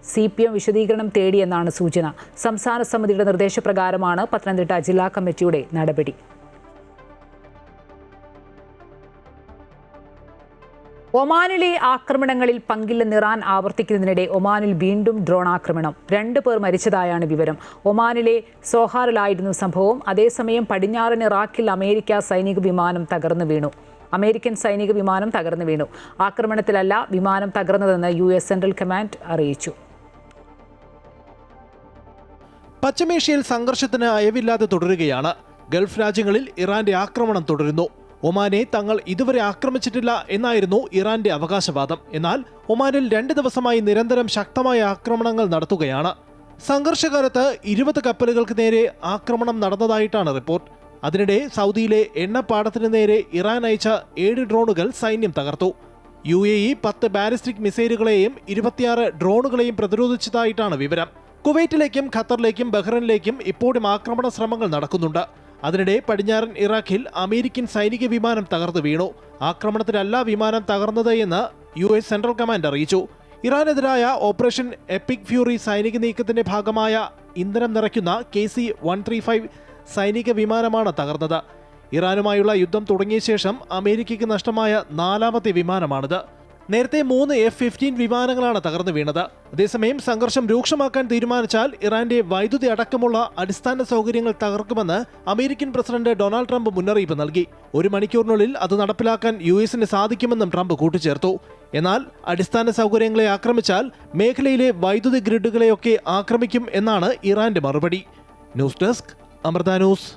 CPM വിശദീകരണം തേടിയെന്നാണ് സൂചന. സംസ്ഥാന സമിതിയുടെ നിർദ്ദേശപ്രകാരമാണ് പത്തനംതിട്ട ജില്ലാ കമ്മിറ്റിയുടെ നടപടി. ഒമാനിലെ ആക്രമണങ്ങളിൽ പങ്കില്ലെന്ന് ഇറാൻ ആവർത്തിക്കുന്നതിനിടെ ഒമാനിൽ വീണ്ടും ഡ്രോൺ ആക്രമണം. 2 പേർ മരിച്ചതായാണ് വിവരം. ഒമാനിലെ സോഹാറിലായിരുന്നു സംഭവം. അതേസമയം പടിഞ്ഞാറൻ ഇറാഖിൽ അമേരിക്കൻ സൈനിക വിമാനം തകർന്നു വീണു. ആക്രമണത്തിലല്ല വിമാനം തകർന്നതെന്ന് US സെൻട്രൽ കമാൻഡ് അറിയിച്ചു. പശ്ചിമേഷ്യയിൽ സംഘർഷത്തിന് അയവില്ലാതെ തുടരുകയാണ്. ഗൾഫ് രാജ്യങ്ങളിൽ ഇറാന്റെ ആക്രമണം തുടരുന്നു. ഒമാനെ തങ്ങൾ ഇതുവരെ ആക്രമിച്ചിട്ടില്ല എന്നായിരുന്നു ഇറാന്റെ അവകാശവാദം. എന്നാൽ ഒമാനിൽ 2 ദിവസമായി നിരന്തരം ശക്തമായ ആക്രമണങ്ങൾ നടത്തുകയാണ്. സംഘർഷകാലത്ത് 20 കപ്പലുകൾക്ക് നേരെ ആക്രമണം നടന്നതായിട്ടാണ് റിപ്പോർട്ട്. അതിനിടെ സൗദിയിലെ എണ്ണപ്പാടത്തിന് നേരെ ഇറാൻ അയച്ച 7 ഡ്രോണുകൾ സൈന്യം തകർത്തു. UAE 10 ബാലിസ്റ്റിക് മിസൈലുകളെയും 26 ഡ്രോണുകളെയും പ്രതിരോധിച്ചതായിട്ടാണ് വിവരം. കുവൈറ്റിലേക്കും ഖത്തറിലേക്കും ബഹ്റൈനിലേക്കും ഇപ്പോഴും ആക്രമണ ശ്രമങ്ങൾ നടക്കുന്നുണ്ട്. അതിനിടെ പടിഞ്ഞാറൻ ഇറാഖിൽ അമേരിക്കൻ സൈനിക വിമാനം തകർന്നു വീണു. ആക്രമണത്തിലല്ല വിമാനം തകർന്നത് എന്ന് US സെൻട്രൽ കമാൻഡ് അറിയിച്ചു. ഇറാനെതിരായ ഓപ്പറേഷൻ എപ്പിക് ഫ്യൂറി സൈനിക നീക്കത്തിന്റെ ഭാഗമായ ഇന്ധനം നിറയ്ക്കുന്ന KC-135 സൈനിക വിമാനമാണ് തകർന്നത്. ഇറാനുമായുള്ള യുദ്ധം തുടങ്ങിയ ശേഷം അമേരിക്കയ്ക്ക് നഷ്ടമായ 4ാമത്തെ വിമാനമാണിത്. നേരത്തെ 3 F-15 വിമാനങ്ങളാണ് തകർന്നു വീണത്. അതേസമയം സംഘർഷം രൂക്ഷമാക്കാൻ തീരുമാനിച്ചാൽ ഇറാന്റെ വൈദ്യുതി അടക്കമുള്ള അടിസ്ഥാന സൗകര്യങ്ങൾ തകർക്കുമെന്ന് അമേരിക്കൻ പ്രസിഡന്റ് ഡൊണാൾഡ് ട്രംപ് മുന്നറിയിപ്പ് നൽകി. 1 മണിക്കൂറിനുള്ളിൽ അത് നടപ്പിലാക്കാൻ US സാധിക്കുമെന്നും ട്രംപ് കൂട്ടിച്ചേർത്തു. എന്നാൽ അടിസ്ഥാന സൗകര്യങ്ങളെ ആക്രമിച്ചാൽ മേഖലയിലെ വൈദ്യുതി ഗ്രിഡുകളെയൊക്കെ ആക്രമിക്കും എന്നാണ് ഇറാന്റെ മറുപടി. News desk, Amrita news.